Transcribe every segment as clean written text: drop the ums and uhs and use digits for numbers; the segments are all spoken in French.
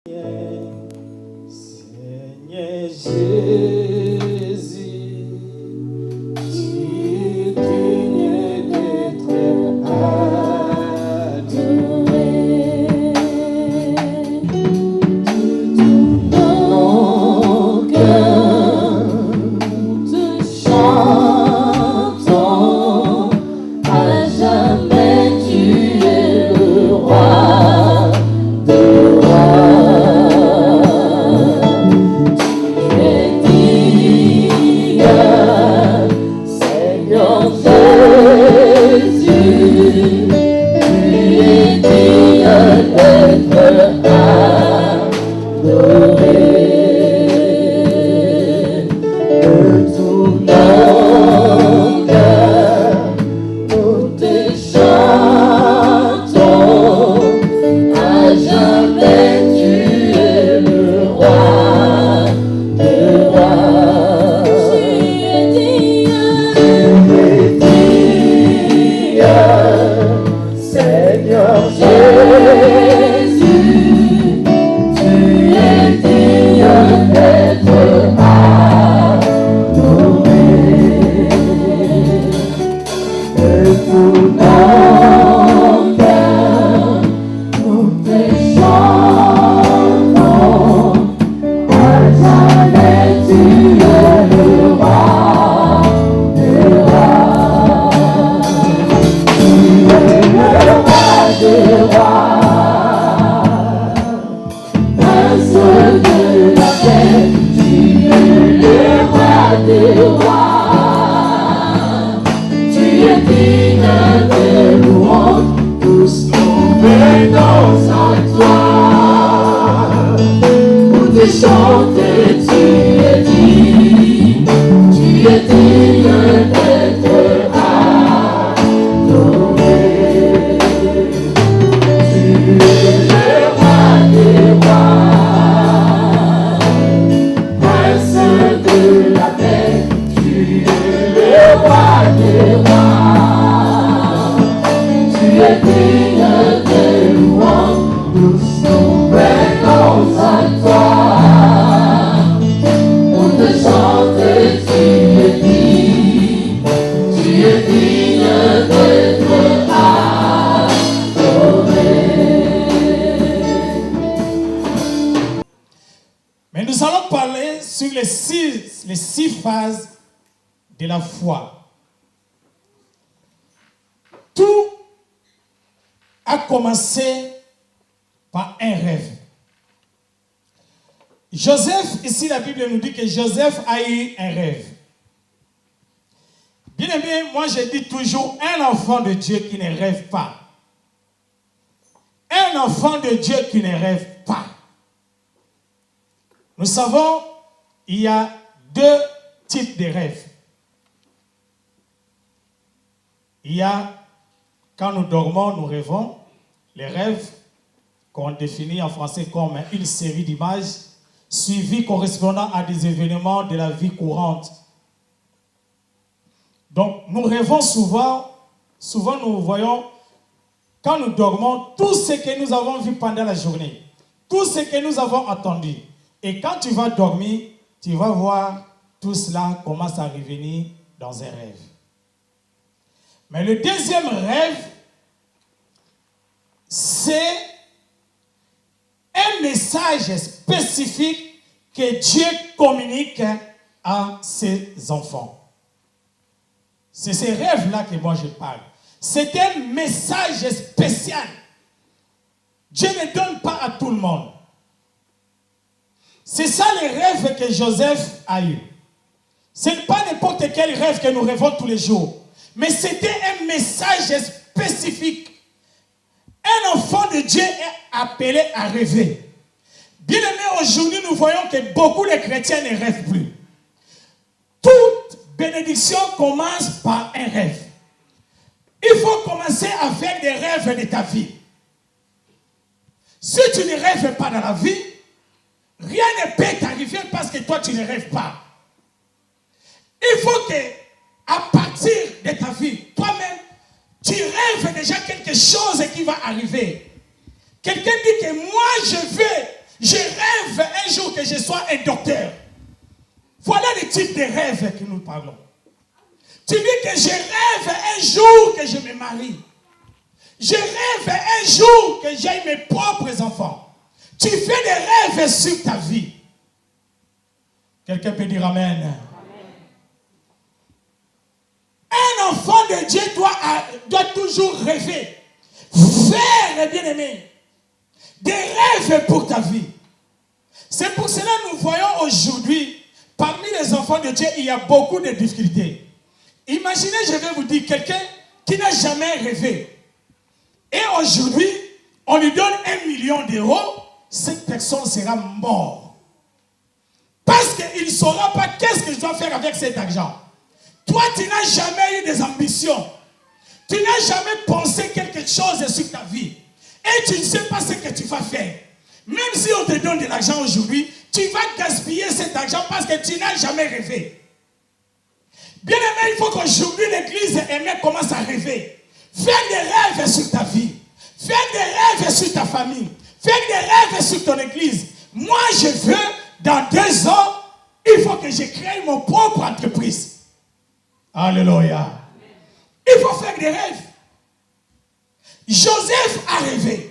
Seigneur Jésus, tu es digne d'être adoré. De tout mon cœur, te chantons, à jamais tu es le roi de rois. Mais nous allons parler sur les six phases de la foi. Tout a commencé par un rêve. Joseph, ici la Bible nous dit que Joseph a eu un rêve. Bien aimé, moi je dis toujours, un enfant de Dieu qui ne rêve pas. Un enfant de Dieu qui ne rêve pas. Nous savons, il y a deux types de rêves. Il y a, quand nous dormons, nous rêvons. Les rêves qu'on définit en français comme une série d'images suivies correspondant à des événements de la vie courante. Donc, nous rêvons souvent nous voyons, quand nous dormons, tout ce que nous avons vu pendant la journée, tout ce que nous avons entendu. Et quand tu vas dormir, tu vas voir tout cela commence à revenir dans un rêve. Mais le deuxième rêve, c'est un message spécifique que Dieu communique à ses enfants. C'est ces rêves-là que moi je parle. C'est un message spécial. Dieu ne donne pas à tout le monde. C'est ça les rêves que Joseph a eu. Ce n'est pas n'importe quel rêve que nous rêvons tous les jours. Mais c'était un message spécifique. Un enfant de Dieu est appelé à rêver. Bien aimé, aujourd'hui, nous voyons que beaucoup de chrétiens ne rêvent plus. Toute bénédiction commence par un rêve. Il faut commencer à faire des rêves de ta vie. Si tu ne rêves pas dans la vie, rien ne peut t'arriver parce que toi, tu ne rêves pas. Il faut que, à partir de ta vie, toi-même, tu rêves déjà quelque chose qui va arriver. Quelqu'un dit que moi, je que je sois un docteur. Voilà le type de rêve que nous parlons. Tu dis que je rêve un jour que je me marie. Je rêve un jour que j'aie mes propres enfants. Tu fais des rêves sur ta vie. Quelqu'un peut dire Amen. Amen. Un enfant de Dieu doit toujours rêver. Faire, bien-aimé, des rêves pour ta vie. C'est pour cela que nous voyons aujourd'hui, parmi les enfants de Dieu, il y a beaucoup de difficultés. Imaginez, je vais vous dire, quelqu'un qui n'a jamais rêvé. Et aujourd'hui, on lui donne 1 million d'euros, cette personne sera morte. Parce qu'il ne saura pas qu'est-ce que je dois faire avec cet argent. Toi, tu n'as jamais eu des ambitions. Tu n'as jamais pensé quelque chose sur ta vie. Et tu ne sais pas ce que tu vas faire. Même si on te donne de l'argent aujourd'hui, tu vas gaspiller cet argent parce que tu n'as jamais rêvé. Bien aimé, il faut qu'aujourd'hui l'église commence à rêver. Fais des rêves sur ta vie. Fais des rêves sur ta famille. Fais des rêves sur ton église. Moi, je veux, dans 2 ans, il faut que je crée mon propre entreprise. Alléluia. Il faut faire des rêves. Joseph a rêvé.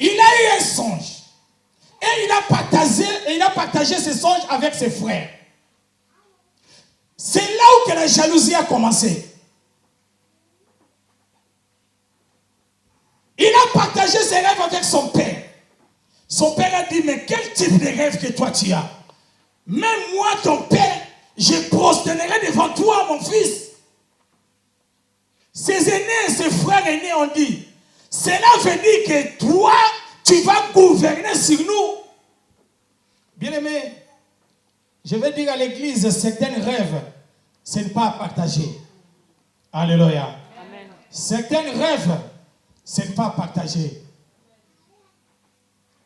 Il a eu un songe. Et il a partagé ce songe avec ses frères. C'est là où que la jalousie a commencé. Il a partagé ses rêves avec son père. Son père a dit, mais quel type de rêve que toi tu as? Même moi, ton père, je prosternerai devant toi, mon fils. Ses aînés, ses frères aînés ont dit, cela veut dire que toi, tu vas gouverner sur nous. Bien-aimé, je vais dire à l'église, certains rêves, ce n'est pas à partager. Alléluia. Amen. Certains rêves, ce n'est pas à partager.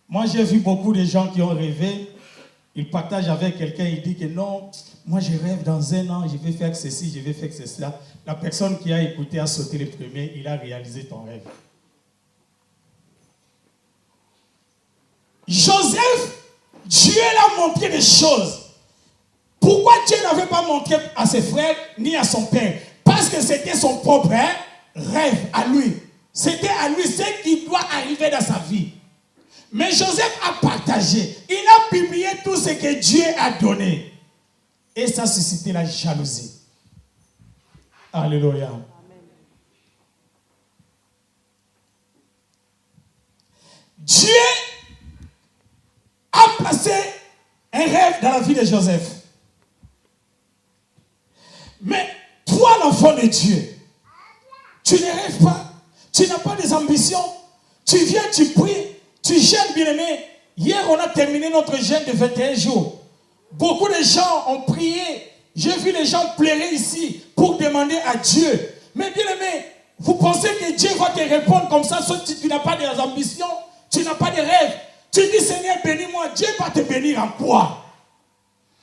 Moi, j'ai vu beaucoup de gens qui ont rêvé. Ils partagent avec quelqu'un, ils disent que non, moi je rêve dans 1 an, je vais faire ceci, je vais faire cela. La personne qui a écouté a sauté le premier, il a réalisé ton rêve. Joseph, Dieu l'a montré des choses. Pourquoi Dieu n'avait pas montré à ses frères ni à son père? Parce que c'était son propre rêve à lui. C'était à lui ce qui doit arriver dans sa vie. Mais Joseph a partagé. Il a publié tout ce que Dieu a donné. Et ça a suscité la jalousie. Alléluia. Amen. Dieu a placé un rêve dans la vie de Joseph. Mais toi, l'enfant de Dieu, tu ne rêves pas. Tu n'as pas des ambitions. Tu viens, tu pries. Tu jeûnes, bien-aimé. Hier, on a terminé notre jeûne de 21 jours. Beaucoup de gens ont prié. J'ai vu les gens pleurer ici pour demander à Dieu. Mais bien-aimé, vous pensez que Dieu va te répondre comme ça si tu n'as pas des ambitions, tu n'as pas de rêves. Tu dis, Seigneur, bénis-moi. Dieu va te bénir en quoi?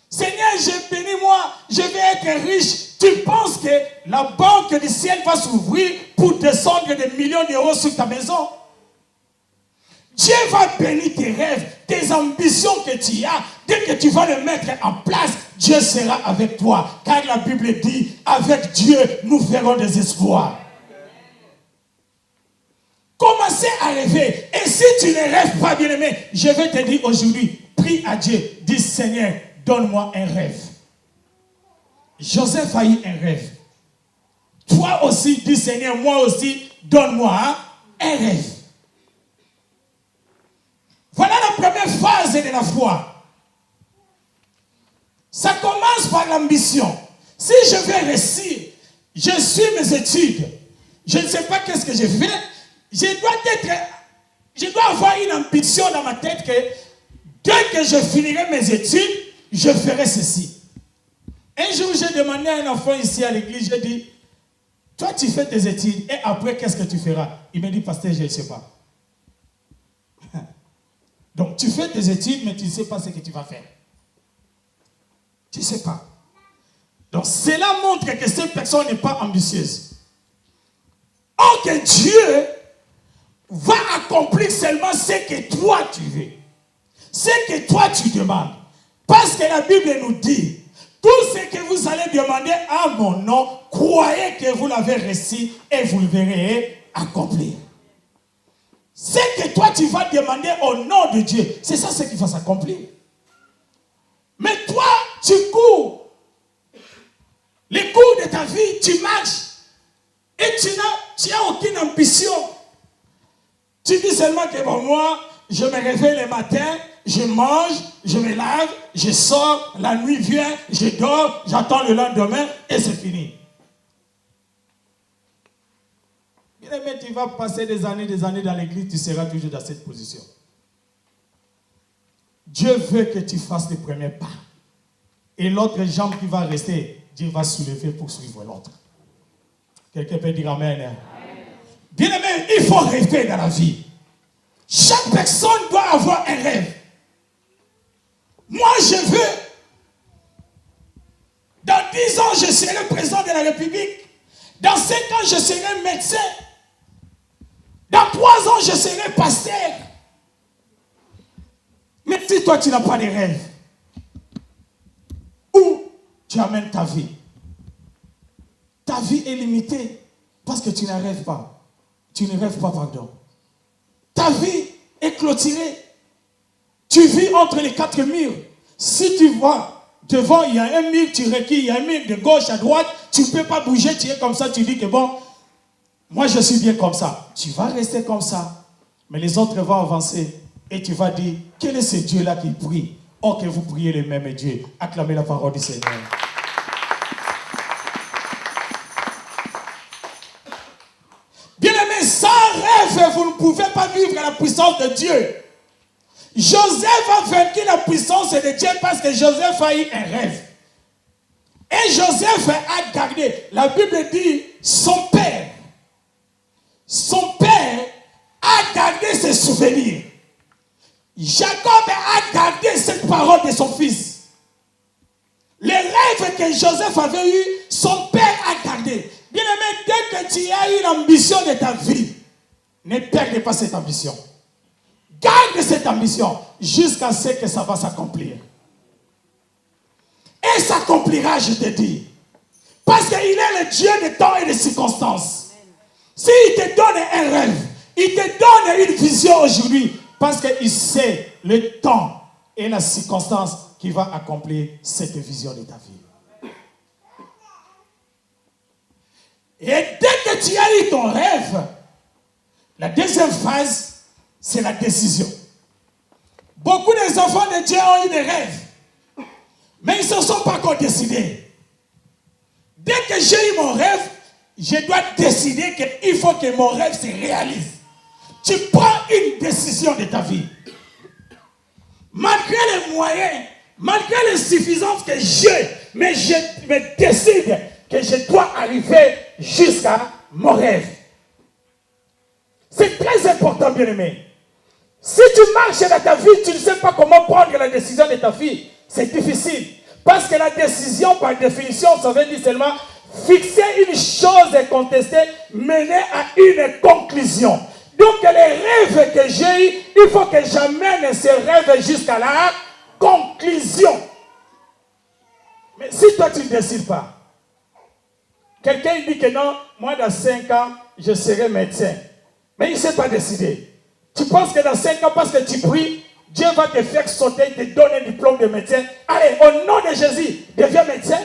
Seigneur, bénis-moi, je vais être riche. Tu penses que la banque du ciel va s'ouvrir pour descendre des millions d'euros sur ta maison? Dieu va bénir tes rêves, tes ambitions que tu as. Dès que tu vas les mettre en place, Dieu sera avec toi. Car la Bible dit, avec Dieu, nous ferons des espoirs. Commencez à rêver. Et si tu ne rêves pas, bien-aimé, je vais te dire aujourd'hui, prie à Dieu. Dis, Seigneur, donne-moi un rêve. Joseph a eu un rêve. Toi aussi, dis, Seigneur, moi aussi, donne-moi un rêve. Voilà la première phase de la foi. Ça commence par l'ambition. Si je veux réussir, je suis mes études. Je ne sais pas qu'est-ce que je fais. Je dois avoir une ambition dans ma tête que dès que je finirai mes études, je ferai ceci. Un jour, j'ai demandé à un enfant ici à l'église, j'ai dit, toi tu fais tes études et après qu'est-ce que tu feras? Il m'a dit, pasteur, je ne sais pas. Donc, tu fais tes études, mais tu ne sais pas ce que tu vas faire. Tu ne sais pas. Donc, cela montre que cette personne n'est pas ambitieuse. Or que Dieu va accomplir seulement ce que toi tu veux. Ce que toi tu demandes. Parce que la Bible nous dit, tout ce que vous allez demander à mon nom, croyez que vous l'avez reçu et vous le verrez accomplir. Ce que toi tu vas demander au nom de Dieu, c'est ça ce qui va s'accomplir. Mais toi, tu cours. Les cours de ta vie, tu marches. Et tu n'as aucune ambition. Tu dis seulement que bon, moi, je me réveille le matin, je mange, je me lave, je sors, la nuit vient, je dors, j'attends le lendemain et c'est fini. Bien aimé, tu vas passer des années dans l'église, tu seras toujours dans cette position. Dieu veut que tu fasses les premiers pas. Et l'autre jambe qui va rester, Dieu va soulever pour suivre l'autre. Quelqu'un peut dire amen. Amen. Bien aimé, il faut rêver dans la vie. Chaque personne doit avoir un rêve. Moi, je veux, dans 10 ans, je serai président de la République. Dans 5 ans, je serai médecin. Dans 3 ans, je serai pasteur. Mais si toi, tu n'as pas de rêve, où tu amènes ta vie? Ta vie est limitée parce que tu ne rêves pas. Tu ne rêves pas, pardon. Ta vie est clôturée. Tu vis entre les 4 murs. Si tu vois, devant, il y a un mur, tu recules, il y a un mur de gauche à droite, tu ne peux pas bouger, tu es comme ça, tu dis que bon, moi je suis bien comme ça. Tu vas rester comme ça, mais les autres vont avancer et tu vas dire, quel est ce Dieu-là qui prie? Oh, que vous priez le même Dieu. Acclamez la parole du Seigneur. Bien-aimé, sans rêve, vous ne pouvez pas vivre la puissance de Dieu. Joseph a vaincu la puissance de Dieu parce que Joseph a eu un rêve. Et Joseph a gardé, la Bible dit, son père a gardé ses souvenirs. Jacob a gardé cette parole de son fils. Les rêves que Joseph avait eu, son père a gardé. Bien aimé, dès que tu as eu l'ambition de ta vie, ne perdez pas cette ambition. Garde cette ambition jusqu'à ce que ça va s'accomplir. Et s'accomplira, je te dis. Parce qu'il est le Dieu de temps et de circonstances. S'il te donne un rêve, il te donne une vision aujourd'hui, parce qu'il sait le temps et la circonstance qui va accomplir cette vision de ta vie. Et dès que tu as eu ton rêve, la deuxième phase, c'est la décision. Beaucoup des enfants de Dieu ont eu des rêves, mais ils ne se sont pas encore décidés. Dès que j'ai eu mon rêve, je dois décider qu'il faut que mon rêve se réalise. Tu prends une décision de ta vie. Malgré les moyens, malgré les suffisances que j'ai, mais je me décide que je dois arriver jusqu'à mon rêve. C'est très important, bien-aimé. Si tu marches dans ta vie, tu ne sais pas comment prendre la décision de ta vie. C'est difficile. Parce que la décision, par définition, ça veut dire seulement fixer une chose et contester, mener à une conclusion. Donc les rêves que j'ai eus, il faut que j'amène ces rêves jusqu'à la conclusion. Mais si toi tu ne décides pas, quelqu'un dit que non, moi dans 5 ans, je serai médecin. Mais il ne s'est pas décidé. Tu penses que dans 5 ans, parce que tu pries, Dieu va te faire sauter, te donner un diplôme de médecin. Allez, au nom de Jésus, deviens médecin.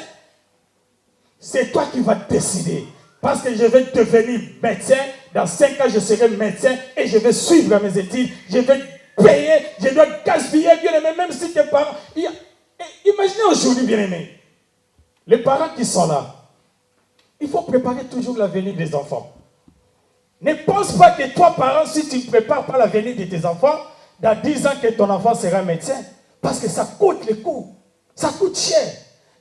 C'est toi qui vas décider. Parce que je vais devenir médecin. Dans 5 ans, je serai médecin et je vais suivre mes études. Je vais payer, je dois gaspiller, bien aimé, même si tes parents... Imaginez aujourd'hui, bien aimé, les parents qui sont là, il faut préparer toujours l'avenir des enfants. Ne pense pas que toi, parent, si tu ne prépares pas l'avenir de tes enfants, dans 10 ans que ton enfant sera médecin, parce que ça coûte le coût, ça coûte cher.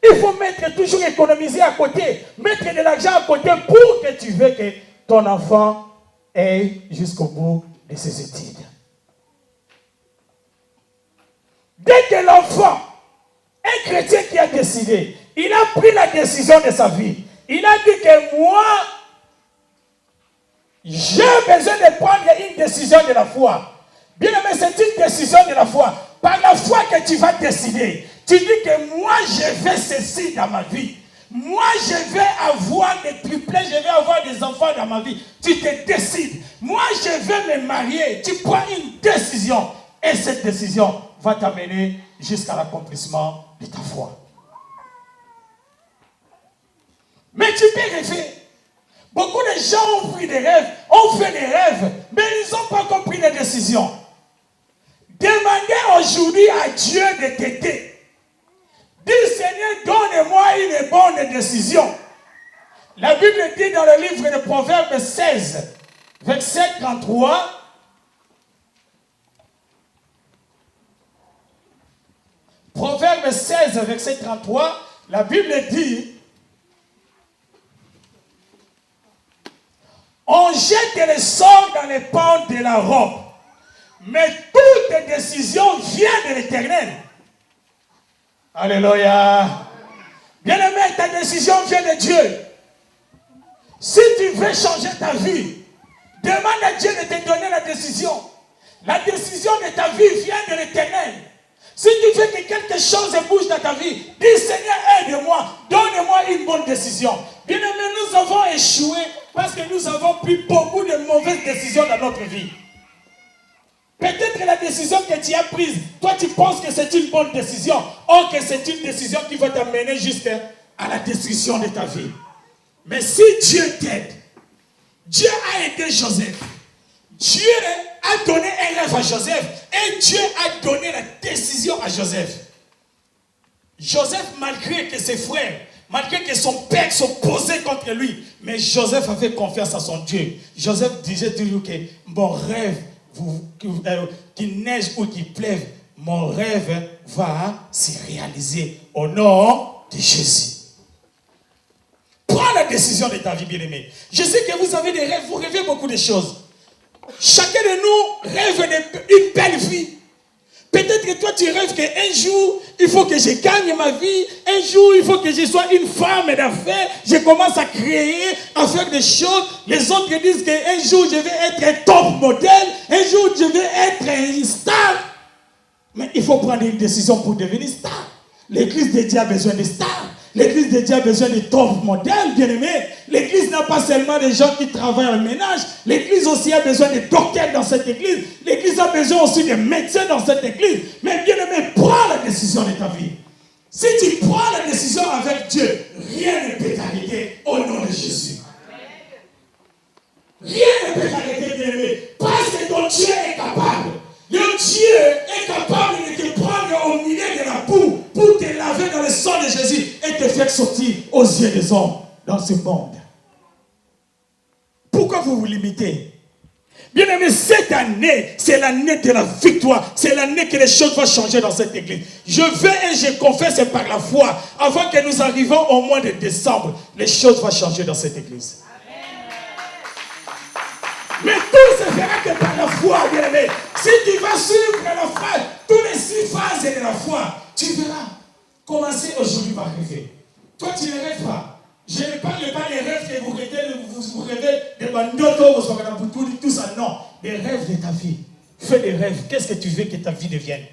Il faut toujours économiser à côté, mettre de l'argent à côté pour que tu veux que ton enfant aille jusqu'au bout de ses études. Dès que l'enfant, un chrétien qui a décidé, il a pris la décision de sa vie, il a dit que moi, j'ai besoin de prendre une décision de la foi. Bien aimé, c'est une décision de la foi. Par que tu vas décider. Tu dis que moi, je vais ceci dans ma vie. Moi, je vais avoir des triplets, je vais avoir des enfants dans ma vie. Tu te décides. Moi, je vais me marier. Tu prends une décision. Et cette décision va t'amener jusqu'à l'accomplissement de ta foi. Mais tu peux rêver. Beaucoup de gens ont pris des rêves, ont fait des rêves, mais ils n'ont pas encore pris de décision. Demandez aujourd'hui à Dieu de t'aider. Dis Seigneur, donne-moi une bonne décision. La Bible dit dans le livre de Proverbes 16, verset 33, Proverbes 16, verset 33, la Bible dit, on jette les sorts dans les pentes de la robe, mais toute décision vient de l'Éternel. Alléluia. Bien-aimé, ta décision vient de Dieu. Si tu veux changer ta vie, demande à Dieu de te donner la décision. La décision de ta vie vient de l'Éternel. Si tu veux que quelque chose bouge dans ta vie, dis Seigneur, aide-moi, donne-moi une bonne décision. Bien-aimé, nous avons échoué parce que nous avons pris beaucoup de mauvaises décisions dans notre vie. Peut-être que la décision que tu as prise, toi tu penses que c'est une bonne décision, or que c'est une décision qui va t'amener jusqu'à la destruction de ta vie. Mais si Dieu t'aide, Dieu a aidé Joseph, Dieu a donné un rêve à Joseph et Dieu a donné la décision à Joseph. Joseph, malgré que ses frères, malgré que son père s'opposait contre lui, mais Joseph avait confiance à son Dieu. Joseph disait toujours que mon rêve, qu'il neige ou qu'il pleuve, mon rêve va se réaliser au nom de Jésus. Prends la décision de ta vie, bien-aimé. Je sais que vous avez des rêves, vous rêvez beaucoup de choses. Chacun de nous rêve d'une belle vie. Peut-être que toi tu rêves qu'un jour, il faut que je gagne ma vie. Un jour, il faut que je sois une femme d'affaires. Je commence à créer, à faire des choses. Les autres disent qu'un jour, je vais être un top modèle. Un jour, je vais être une star. Mais il faut prendre une décision pour devenir star. L'église de Dieu a besoin de stars. L'église de Dieu a besoin de top modèles, bien-aimés. L'église n'a pas seulement des gens qui travaillent au ménage. L'église aussi a besoin de docteurs dans cette église. L'église a besoin aussi de médecins dans cette église. Mais bien-aimé, prends la décision de ta vie. Si tu prends la décision avec Dieu, rien ne peut t'arrêter au nom de Jésus. Rien ne peut t'arrêter, bien-aimé. Parce que ton Dieu est capable. Le Dieu est capable de te prendre au milieu de la boue pour te laver dans le sang de Jésus et te faire sortir aux yeux des hommes dans ce monde. Pourquoi vous vous limitez? Bien aimé, cette année, c'est l'année de la victoire. C'est l'année que les choses vont changer dans cette église. Je veux et je confesse par la foi, avant que nous arrivions au mois de décembre, les choses vont changer dans cette église. Mais tout se fera que par la foi, bien aimé. Si tu vas suivre la foi, tous les 6 phases de la foi, tu verras. Commencer aujourd'hui par rêver. Toi, tu ne rêves pas. Je ne parle pas des rêves que vous rêvez de bandoto, tout ça. Non, des rêves de ta vie. Fais des rêves. Qu'est-ce que tu veux que ta vie devienne?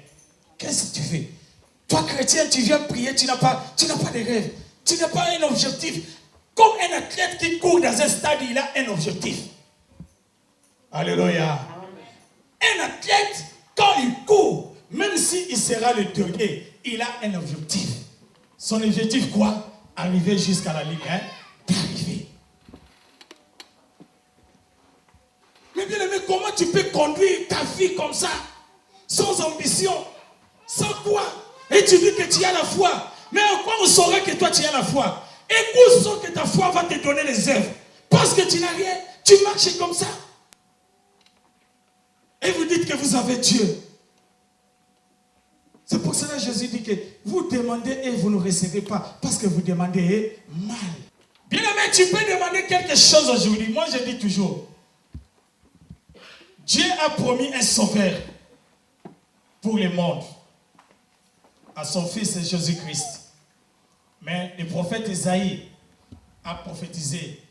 Qu'est-ce que tu veux? Toi, chrétien, tu viens prier, tu n'as pas de rêve. Tu n'as pas un objectif. Comme un athlète qui court dans un stade, il a un objectif. Alléluia. Un athlète, quand il court, même s'il sera le dernier, il a un objectif. Son objectif quoi? Arriver jusqu'à la ligne d'arrivée. Mais bien aimé, comment tu peux conduire ta vie comme ça? Sans ambition, sans quoi? Et tu dis que tu as la foi. Mais en quoi on saura que toi tu as la foi? Et où sont que ta foi va te donner les œuvres? Parce que tu n'as rien, tu marches comme ça. Et vous dites que vous avez Dieu. C'est pour cela que Jésus dit que vous demandez et vous ne recevez pas. Parce que vous demandez mal. Bien aimé, tu peux demander quelque chose aujourd'hui. Moi, je dis toujours. Dieu a promis un sauveur pour le monde. À son fils Jésus-Christ. Mais le prophète Isaïe a prophétisé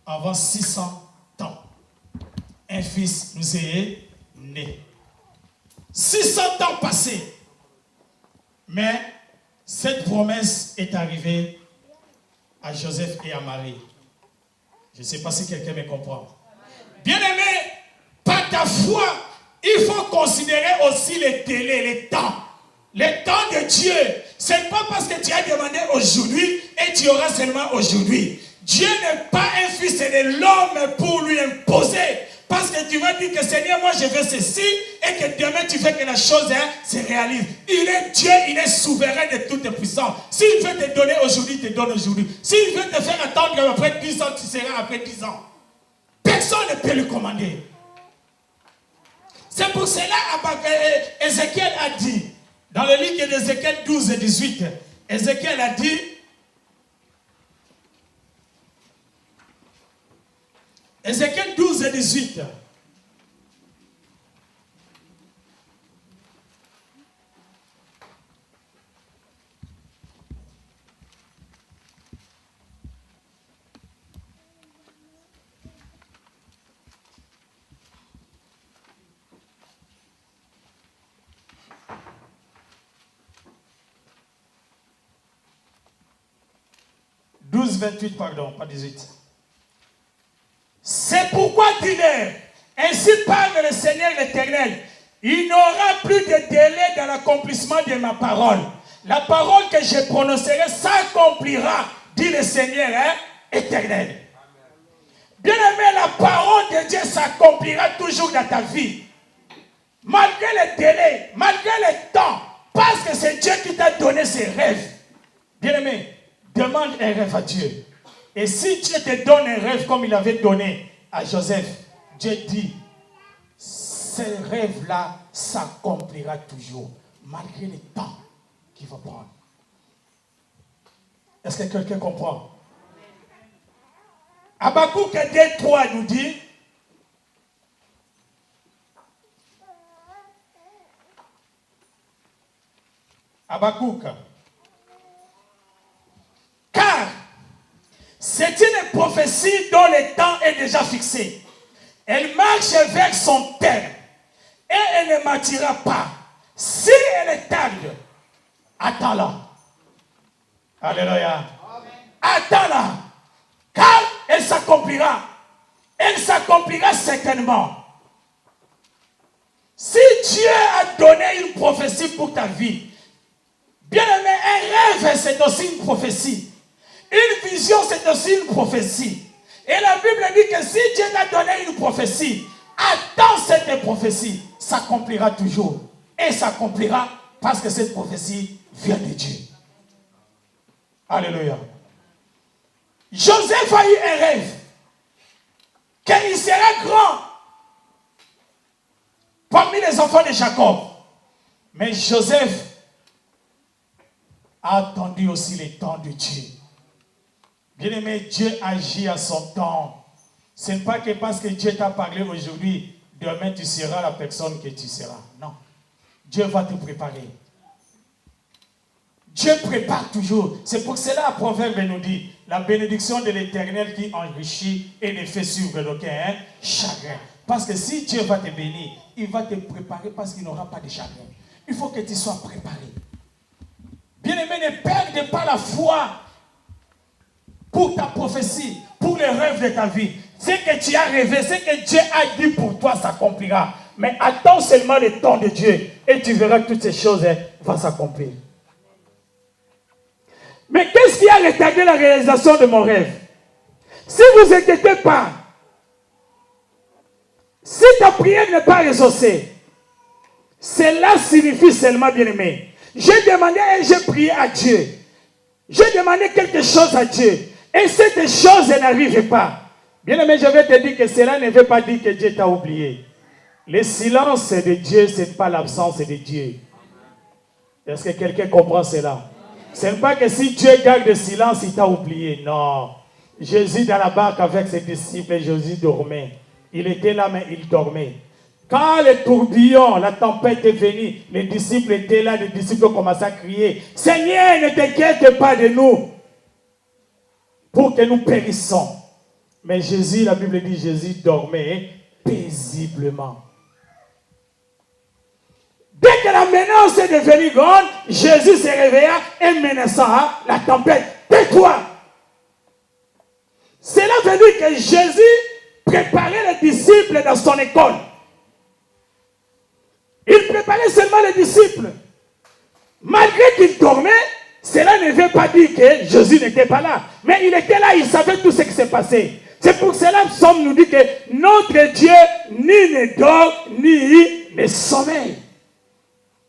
avant 600 ans. Un fils nous est né. 600 ans passés. Mais cette promesse est arrivée à Joseph et à Marie. Je ne sais pas si quelqu'un me comprend. Bien-aimé, par ta foi, il faut considérer aussi les délais, les temps. Les temps de Dieu. Ce n'est pas parce que tu as demandé aujourd'hui et tu auras seulement aujourd'hui. Dieu n'est pas un fils de l'homme pour lui imposer. Parce que tu vas dire que Seigneur, moi je veux ceci et que demain tu fais que la chose se réalise. Il est Dieu, il est souverain de toute puissance. S'il veut te donner aujourd'hui, il te donne aujourd'hui. S'il veut te faire attendre après 10 ans, tu seras après 10 ans. Personne ne peut lui commander. C'est pour cela Ézéchiel a dit, dans le livre d'Ézéchiel 12 et 18, Ézéchiel a dit, Ézéchiel 12 et 18. « 12, 28, pardon, pas 18. C'est pourquoi dis-leur, ainsi parle le Seigneur l'Éternel, il n'y aura plus de délai dans l'accomplissement de ma parole. La parole que je prononcerai s'accomplira, dit le Seigneur éternel. Bien-aimé, la parole de Dieu s'accomplira toujours dans ta vie. Malgré les délais, malgré le temps, parce que c'est Dieu qui t'a donné ses rêves. Bien-aimé, demande un rêve à Dieu. Et si Dieu te donne un rêve comme il avait donné à Joseph, Dieu dit, ce rêve-là s'accomplira toujours, malgré le temps qu'il va prendre. Est-ce que quelqu'un comprend? Habakkuk 2:3 nous dit, Habakkuk, car c'est une prophétie dont le temps est déjà fixé. Elle marche vers son terme et elle ne mentira pas. Si elle tarde, attends-la. Alléluia. Attends-la. Car elle s'accomplira. Elle s'accomplira certainement. Si Dieu a donné une prophétie pour ta vie, bien aimé, un rêve c'est aussi une prophétie. Une vision, c'est aussi une prophétie. Et la Bible dit que si Dieu t'a donné une prophétie, attends cette prophétie, s'accomplira toujours. Et s'accomplira parce que cette prophétie vient de Dieu. Alléluia. Joseph a eu un rêve qu'il sera grand parmi les enfants de Jacob. Mais Joseph a attendu aussi le temps de Dieu. Bien-aimé, Dieu agit à son temps. Ce n'est pas que parce que Dieu t'a parlé aujourd'hui, demain tu seras la personne que tu seras. Non. Dieu va te préparer. Dieu prépare toujours. C'est pour cela, le Proverbe nous dit, la bénédiction de l'Éternel qui enrichit et ne fait suivre aucun chagrin. Parce que si Dieu va te bénir, il va te préparer parce qu'il n'aura pas de chagrin. Il faut que tu sois préparé. Bien-aimé, ne perde pas la foi pour ta prophétie, pour les rêves de ta vie. Ce que tu as rêvé, ce que Dieu a dit pour toi s'accomplira. Mais attends seulement le temps de Dieu et tu verras que toutes ces choses vont s'accomplir. Mais qu'est-ce qui a retardé la réalisation de mon rêve? Si vous n'inquiétez pas, si ta prière n'est pas exaucée, cela signifie seulement, bien-aimé, j'ai demandé et j'ai prié à Dieu. J'ai demandé quelque chose à Dieu. Et cette chose n'arrive pas. Bien-aimé, je vais te dire que cela ne veut pas dire que Dieu t'a oublié. Le silence de Dieu, ce n'est pas l'absence de Dieu. Est-ce que quelqu'un comprend cela? Ce n'est pas que si Dieu garde le silence, il t'a oublié. Non. Jésus dans la barque avec ses disciples, Jésus dormait. Il était là, mais il dormait. Quand le tourbillon, la tempête est venue, les disciples étaient là, les disciples commençaient à crier, « Seigneur, ne t'inquiète pas de nous, pour que nous périssons. » Mais Jésus, la Bible dit, Jésus dormait paisiblement. Dès que la menace est devenue grande, Jésus se réveilla et menaça la tempête. Tais-toi. Cela veut dire que Jésus préparait les disciples dans son école. Il préparait seulement les disciples. Malgré qu'ils dormaient, cela ne veut pas dire que Jésus n'était pas là. Mais il était là, il savait tout ce qui s'est passé. C'est pour cela que Psaume nous dit que notre Dieu ni ne dort, ni ne sommeille.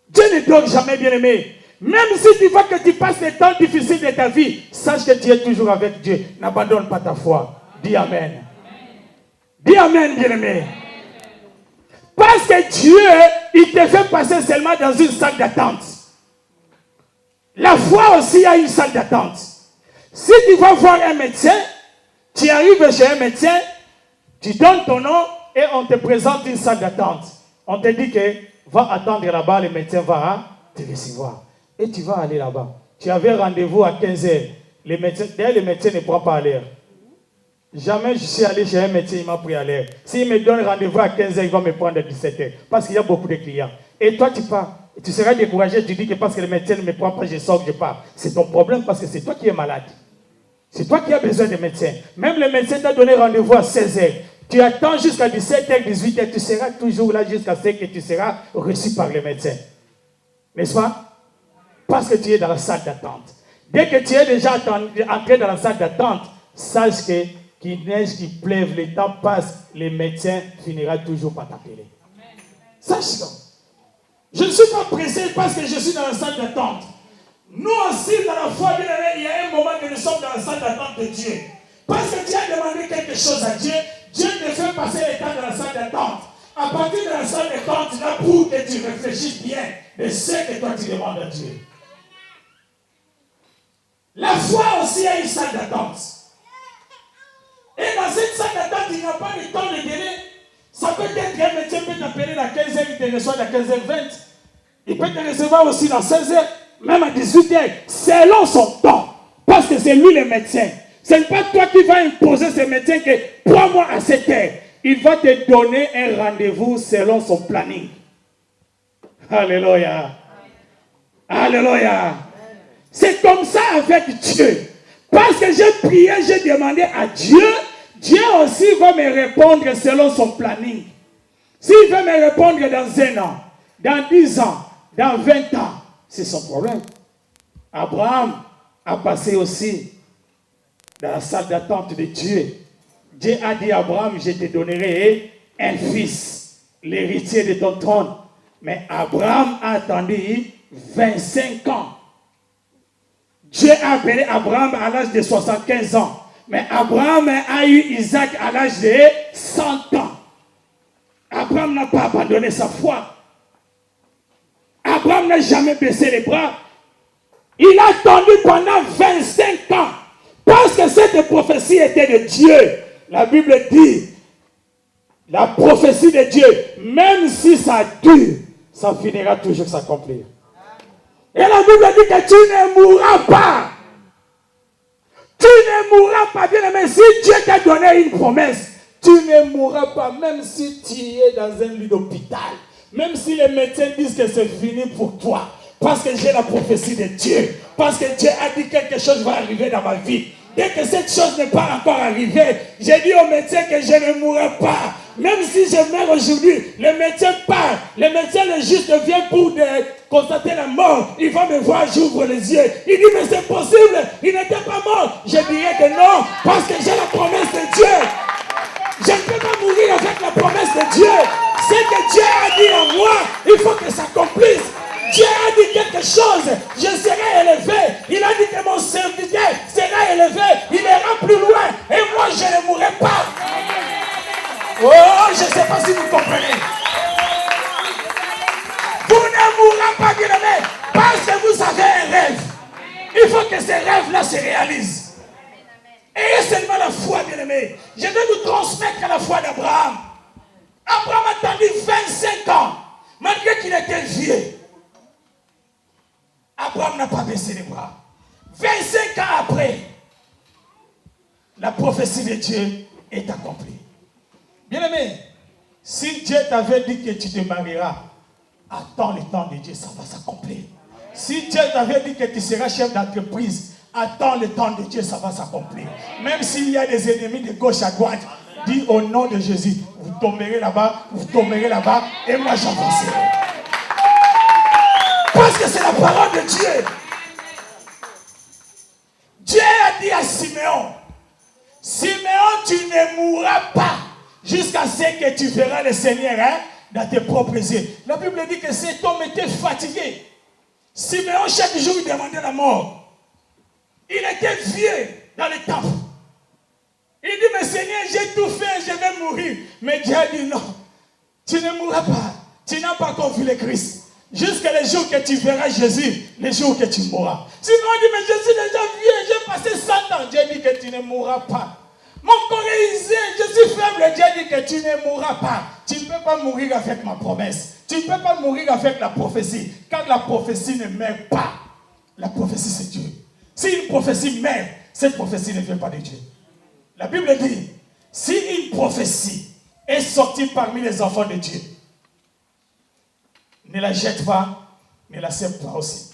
Dieu ne dort jamais, bien-aimé. Même si tu vois que tu passes des temps difficiles de ta vie, sache que tu es toujours avec Dieu. N'abandonne pas ta foi. Dis Amen. Dis Amen, bien-aimé. Parce que Dieu, il te fait passer seulement dans une salle d'attente. La foi aussi a une salle d'attente. Si tu vas voir un médecin, tu arrives chez un médecin, tu donnes ton nom et on te présente une salle d'attente. On te dit que va attendre là-bas, le médecin va te recevoir. Et tu vas aller là-bas. Tu avais rendez-vous à 15h. D'ailleurs, le médecin ne prend pas à l'heure. Jamais je suis allé chez un médecin, il m'a pris à l'heure. S'il me donne rendez-vous à 15h, il va me prendre à 17h. Parce qu'il y a beaucoup de clients. Et toi, tu pars. Tu seras découragé, tu dis que parce que le médecin ne me prend pas, je sors, je pars. C'est ton problème parce que c'est toi qui es malade. C'est toi qui as besoin de médecin. Même le médecin t'a donné rendez-vous à 16h. Tu attends jusqu'à 17h, 18h, tu seras toujours là jusqu'à ce que tu seras reçu par le médecin. N'est-ce pas? Parce que tu es dans la salle d'attente. Dès que tu es déjà entré dans la salle d'attente, sache que qu'il neige, qu'il pleuve, le temps passe, le médecin finira toujours par t'appeler. Sache donc. Je ne suis pas pressé parce que je suis dans la salle d'attente. Nous aussi, dans la foi, bien aimé, il y a un moment que nous sommes dans la salle d'attente de Dieu. Parce que tu as demandé quelque chose à Dieu, Dieu te fait passer le temps dans la salle d'attente. À partir de la salle d'attente, là, pour que tu réfléchisses bien de ce que toi tu demandes à Dieu. La foi aussi a une salle d'attente. Et dans cette salle d'attente, il n'y a pas de temps de délai. Ça peut être qu'un médecin peut t'appeler à 15h, il te reçoit à 15h20. Il peut te recevoir aussi dans 16h, même à 18h, selon son temps. Parce que c'est lui le médecin. Ce n'est pas toi qui vas imposer ce médecin que prends-moi à 7h. Il va te donner un rendez-vous selon son planning. Alléluia. Alléluia. C'est comme ça avec Dieu. Parce que j'ai prié, j'ai demandé à Dieu, Dieu aussi va me répondre selon son planning. S'il veut me répondre dans 1 an, dans 10 ans, dans 20 ans, c'est son problème. Abraham a passé aussi dans la salle d'attente de Dieu. Dieu a dit à Abraham, je te donnerai un fils, l'héritier de ton trône. Mais Abraham a attendu 25 ans. Dieu a appelé Abraham à l'âge de 75 ans. Mais Abraham a eu Isaac à l'âge de 100 ans. Abraham n'a pas abandonné sa foi. Abraham n'a jamais baissé les bras. Il a attendu pendant 25 ans. Parce que cette prophétie était de Dieu. La Bible dit, la prophétie de Dieu, même si ça dure, ça finira toujours de s'accomplir. Et la Bible dit que tu ne mourras pas. Tu ne mourras pas, bien aimé. Si Dieu t'a donné une promesse, tu ne mourras pas, même si tu es dans un lit d'hôpital. Même si les médecins disent que c'est fini pour toi. Parce que j'ai la prophétie de Dieu. Parce que Dieu a dit que quelque chose va arriver dans ma vie. Dès que cette chose n'est pas encore arrivée, j'ai dit au médecin que je ne mourrai pas. Même si je meurs aujourd'hui, le médecin part. Le médecin, le juste vient pour constater la mort. Il va me voir, j'ouvre les yeux. Il dit, mais c'est possible, il n'était pas mort. Je dirais que non, parce que j'ai la promesse de Dieu. Je ne peux pas mourir avec la promesse de Dieu. Ce que Dieu a dit en moi, il faut que ça s'accomplisse. Dieu a dit quelque chose, je serai élevé. Il a dit que mon serviteur sera élevé. Il ira plus loin. Et moi, je ne mourrai pas. Oh, je ne sais pas si vous comprenez. Vous ne mourrez pas, bien-aimé, parce que vous avez un rêve. Il faut que ces rêves-là se réalisent. Ayez seulement la foi, bien-aimé. Je vais vous transmettre la foi d'Abraham. Abraham a attendu 25 ans, malgré qu'il était vieux. Abraham n'a pas baissé les bras. 25 ans après, la prophétie de Dieu est accomplie. Bien-aimé, si Dieu t'avait dit que tu te marieras, attends le temps de Dieu, ça va s'accomplir. Si Dieu t'avait dit que tu seras chef d'entreprise, attends le temps de Dieu, ça va s'accomplir. Même s'il y a des ennemis de gauche à droite, dis au nom de Jésus, vous tomberez là-bas, et moi j'avancerai. Parce que c'est la parole de Dieu. Dieu a dit à Siméon, Siméon, tu ne mourras pas jusqu'à ce que tu verras le Seigneur dans tes propres yeux. La Bible dit que cet homme était fatigué. Siméon, chaque jour, il demandait la mort. Il était vieux dans le temple. Il dit, mais Seigneur, j'ai tout fait, je vais mourir. Mais Dieu a dit, non, tu ne mourras pas. Tu n'as pas encore vu le Christ. Jusqu'à le jour que tu verras Jésus, le jour que tu mourras. Sinon, on dit, mais je suis déjà vieux, j'ai passé 100 ans. Dieu dit que tu ne mourras pas. Mon corps est usé, je suis faible. Dieu dit que tu ne mourras pas. Tu ne peux pas mourir avec ma promesse. Tu ne peux pas mourir avec la prophétie. Car la prophétie ne meurt pas. La prophétie, c'est Dieu. Si une prophétie meurt, cette prophétie ne vient pas de Dieu. La Bible dit, si une prophétie est sortie parmi les enfants de Dieu, ne la jette pas, ne la sème pas aussi.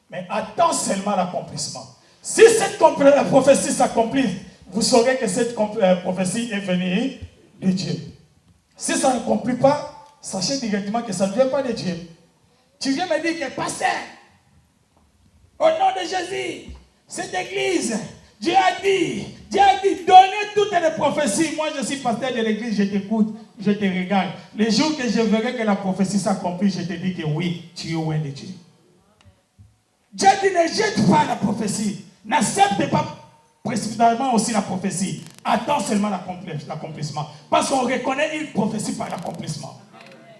Mais attends seulement l'accomplissement. Si cette prophétie s'accomplit, vous saurez que cette prophétie est venue de Dieu. Si ça ne s'accomplit pas, sachez directement que ça ne vient pas de Dieu. Tu viens me dire que, pasteur, au nom de Jésus, cette église, Dieu a dit, donnez toutes les prophéties. Moi, je suis pasteur de l'église, je t'écoute, je te regarde. Les jours que je verrai que la prophétie s'accomplit, je te dis que oui, tu es loin de Dieu. Dieu dit, ne jette pas la prophétie. N'accepte pas précipitamment aussi la prophétie. Attends seulement l'accomplissement. Parce qu'on reconnaît une prophétie par l'accomplissement.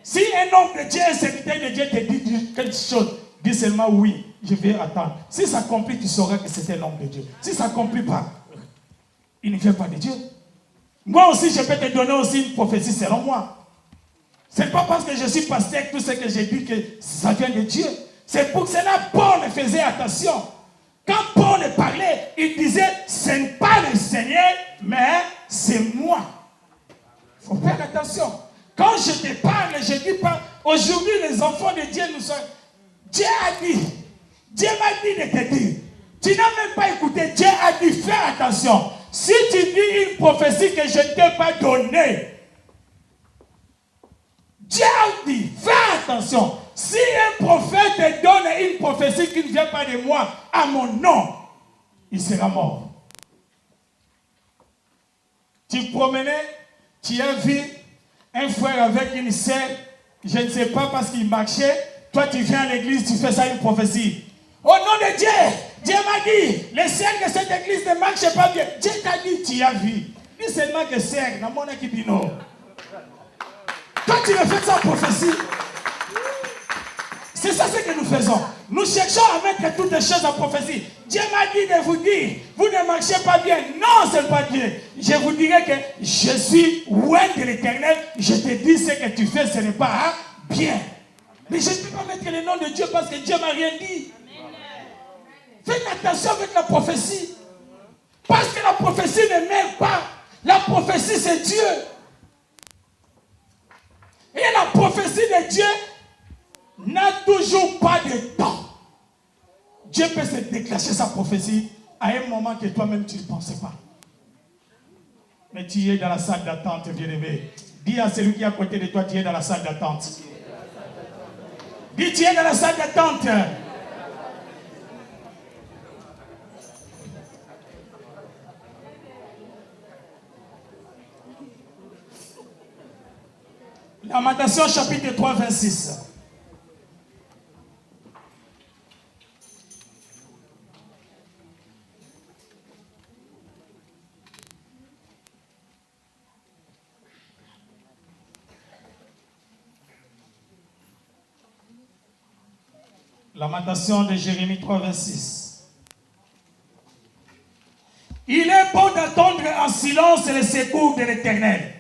Si un homme de Dieu, un serviteur de Dieu te dit quelque chose, dis seulement oui, je vais attendre. Si ça s'accomplit, tu sauras que c'est un homme de Dieu. Si ça ne s'accomplit pas, il ne vient pas de Dieu. Moi aussi, je peux te donner aussi une prophétie selon moi. Ce n'est pas parce que je suis pasteur que tout ce que j'ai dit que ça vient de Dieu. C'est pour cela que Paul faisait attention. Quand Paul parlait, il disait, ce n'est pas le Seigneur, mais c'est moi. Il faut faire attention. Quand je te parle, je ne dis pas, aujourd'hui les enfants de Dieu nous sont... Dieu a dit, Dieu m'a dit de te dire. Tu n'as même pas écouté, Dieu a dit, fais attention. Si tu dis une prophétie que je ne t'ai pas donnée, Dieu a dit, fais attention. Si un prophète te donne une prophétie qui ne vient pas de moi, à mon nom, il sera mort. Tu promenais, tu as vu un frère avec une sœur, je ne sais pas parce qu'il marchait, toi tu viens à l'église, tu fais ça une prophétie. Au nom de Dieu, Dieu m'a dit, les sœurs de cette église ne marchent pas bien. Dieu t'a dit, tu as vu. Dis seulement que sœur, dans mon équipe, non. Quand tu me fais ça en prophétie, c'est ça ce que nous faisons. Nous cherchons à mettre toutes les choses en prophétie. Dieu m'a dit de vous dire, vous ne marchez pas bien. Non, ce n'est pas Dieu. Je vous dirai que je suis loin de l'Éternel. Je te dis ce que tu fais, ce n'est pas bien. Mais je ne peux pas mettre le nom de Dieu parce que Dieu ne m'a rien dit. Faites attention avec la prophétie. Parce que la prophétie ne mène pas. La prophétie, c'est Dieu. Et la prophétie de Dieu n'a toujours pas de temps. Dieu peut se déclencher sa prophétie à un moment que toi-même tu ne pensais pas. Mais tu es dans la salle d'attente, bien-aimé. Dis à celui qui est à côté de toi, tu es dans la salle d'attente. Dis, tu es dans la salle d'attente. Lamentation chapitre 3, 26. Lamentation de Jérémie 3, 26. Il est bon d'attendre en silence le secours de l'Éternel.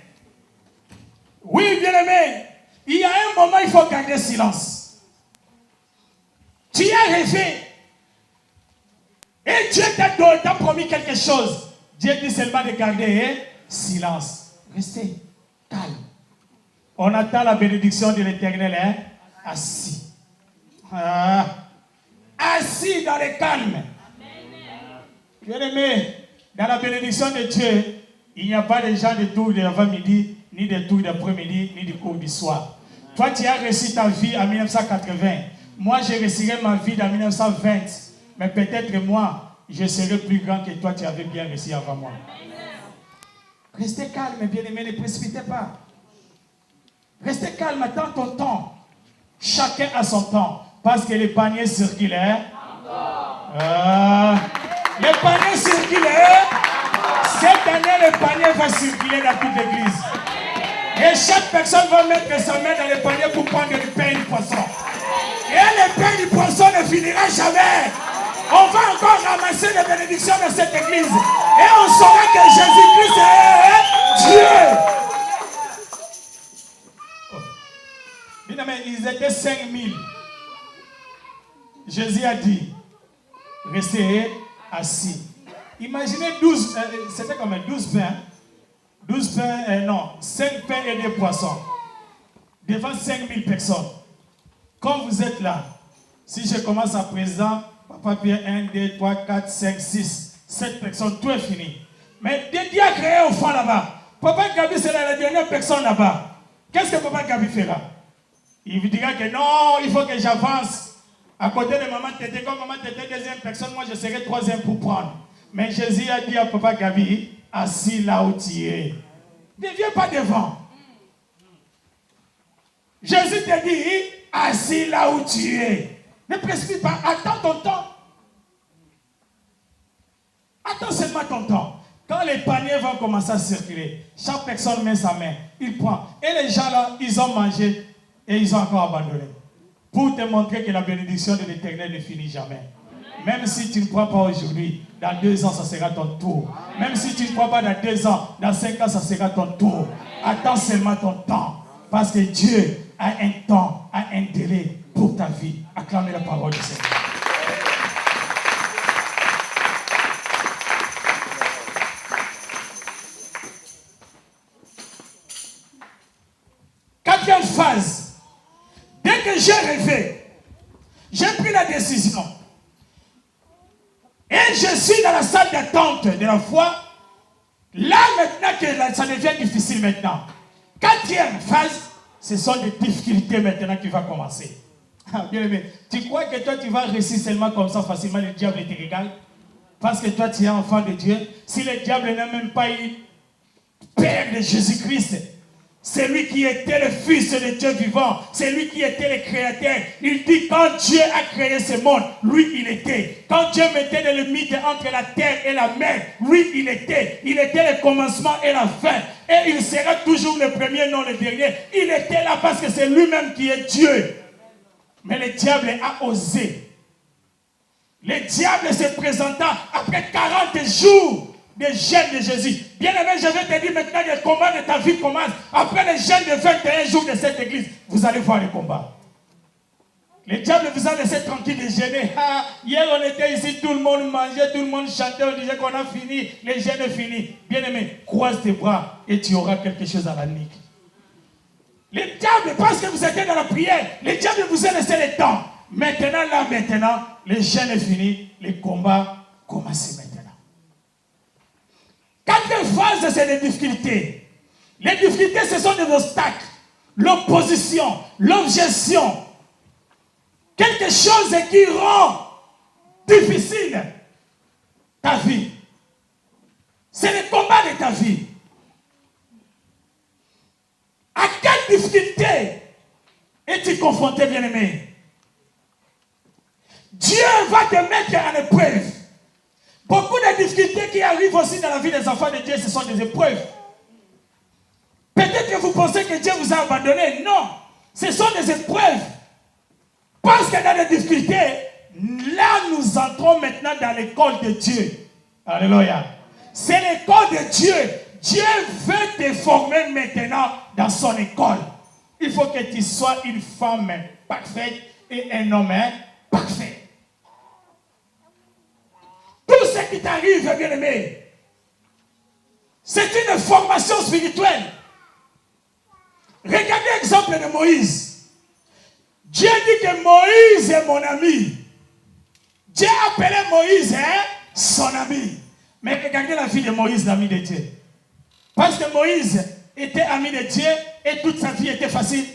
Oui, bien-aimé, il y a un moment, il faut garder silence. Tu as rêvé. Et Dieu t'a promis quelque chose. Dieu dit seulement de garder silence. Restez calme. On attend la bénédiction de l'Éternel. assis. Assis dans le calme. Bien-aimé, dans la bénédiction de Dieu, il n'y a pas de gens de tour de l'avant-midi, ni de tour d'après-midi, ni de cours du soir. Toi, tu as réussi ta vie en 1980. Moi, j'ai réussi ma vie en 1920. Mais peut-être moi, je serai plus grand que toi, tu avais bien réussi avant moi. Restez calme, bien-aimé, ne précipitez pas. Restez calme, attends ton temps. Chacun a son temps. Parce que les paniers circulaires. Les paniers circulaires. Cette année, le panier va circuler dans toute l'église. Et chaque personne va mettre sa main dans le panier pour prendre le pain et du poisson. Et le pain et du poisson ne finira jamais. On va encore ramasser les bénédictions dans cette église. Et on saura que Jésus-Christ est Dieu. Ils étaient 5000. Jésus a dit, restez assis. Imaginez 12, c'était comme 12 pains. 12 pains, non, 5 pains et 2 poissons. Devant 5000 personnes. Comme vous êtes là, si je commence à présent, Papa Pierre, 1, 2, 3, 4, 5, 6, 7 personnes, tout est fini. Mais des diacres créés au fond là-bas. Papa Gabi, c'est la dernière personne là-bas. Qu'est-ce que Papa Gabi fera? Il vous dira que non, il faut que j'avance. À côté de Maman Tété, comme Maman Tété, deuxième personne, moi je serai troisième pour prendre. Mais Jésus a dit à Papa Gabi, assis là où tu es. Ne viens pas devant. Jésus te dit, assis là où tu es. Ne précipite pas, attends ton temps. Attends seulement ton temps. Quand les paniers vont commencer à circuler, chaque personne met sa main, il prend. Et les gens là, ils ont mangé et ils ont encore abandonné. Pour te montrer que la bénédiction de l'Éternel ne finit jamais. Même si tu ne crois pas aujourd'hui, dans 2 ans, ça sera ton tour. Même si tu ne crois pas dans 2 ans, dans 5 ans, ça sera ton tour. Attends seulement ton temps. Parce que Dieu a un temps, a un délai pour ta vie. Acclamez la parole du Seigneur. Quatrième phase. Dès que j'ai rêvé, j'ai pris la décision. Et je suis dans la salle d'attente de la foi. Là maintenant que ça devient difficile maintenant. Quatrième phase, ce sont des difficultés maintenant qui vont commencer. Bien aimé, tu crois que toi tu vas réussir seulement comme ça facilement, le diable te regarde? Parce que toi tu es enfant de Dieu. Si le diable n'a même pas eu père de Jésus-Christ, c'est lui qui était le Fils de Dieu vivant. C'est lui qui était le Créateur. Il dit quand Dieu a créé ce monde, lui il était. Quand Dieu mettait le limite entre la terre et la mer, lui il était. Il était le commencement et la fin. Et il sera toujours le premier, non le dernier. Il était là parce que c'est lui-même qui est Dieu. Mais le diable a osé. Le diable se présenta après 40 jours de jeûne de Jésus. Bien aimé, je vais te dire maintenant que le combat de ta vie commence. Après le jeûne de 21 jours de cette église, vous allez voir le combat. Le diable vous a laissé tranquille de jeûner. Hier on était ici, tout le monde mangeait, tout le monde chantait, on disait qu'on a fini, le jeûne est fini. Bien aimé, croise tes bras et tu auras quelque chose à la nuque. Le diable, parce que vous étiez dans la prière, le diable vous a laissé le temps. Maintenant, le jeûne est fini, le combat commence maintenant. 4 phases, c'est des difficultés. Les difficultés, ce sont des obstacles. L'opposition, l'objection. Quelque chose qui rend difficile ta vie. C'est le combat de ta vie. À quelle difficulté es-tu confronté, bien-aimé? Dieu va te mettre en épreuve. Beaucoup de difficultés qui arrivent aussi dans la vie des enfants de Dieu, ce sont des épreuves. Peut-être que vous pensez que Dieu vous a abandonné. Non, ce sont des épreuves. Parce que dans les difficultés, là nous entrons maintenant dans l'école de Dieu. Alléluia. C'est l'école de Dieu. Dieu veut te former maintenant dans son école. Il faut que tu sois une femme parfaite et un homme parfait. Tout ce qui t'arrive, bien-aimé, c'est une formation spirituelle. Regardez l'exemple de Moïse. Dieu dit que Moïse est mon ami. Dieu appelait Moïse son ami. Mais regardez la vie de Moïse, l'ami de Dieu. Parce que Moïse était ami de Dieu et toute sa vie était facile.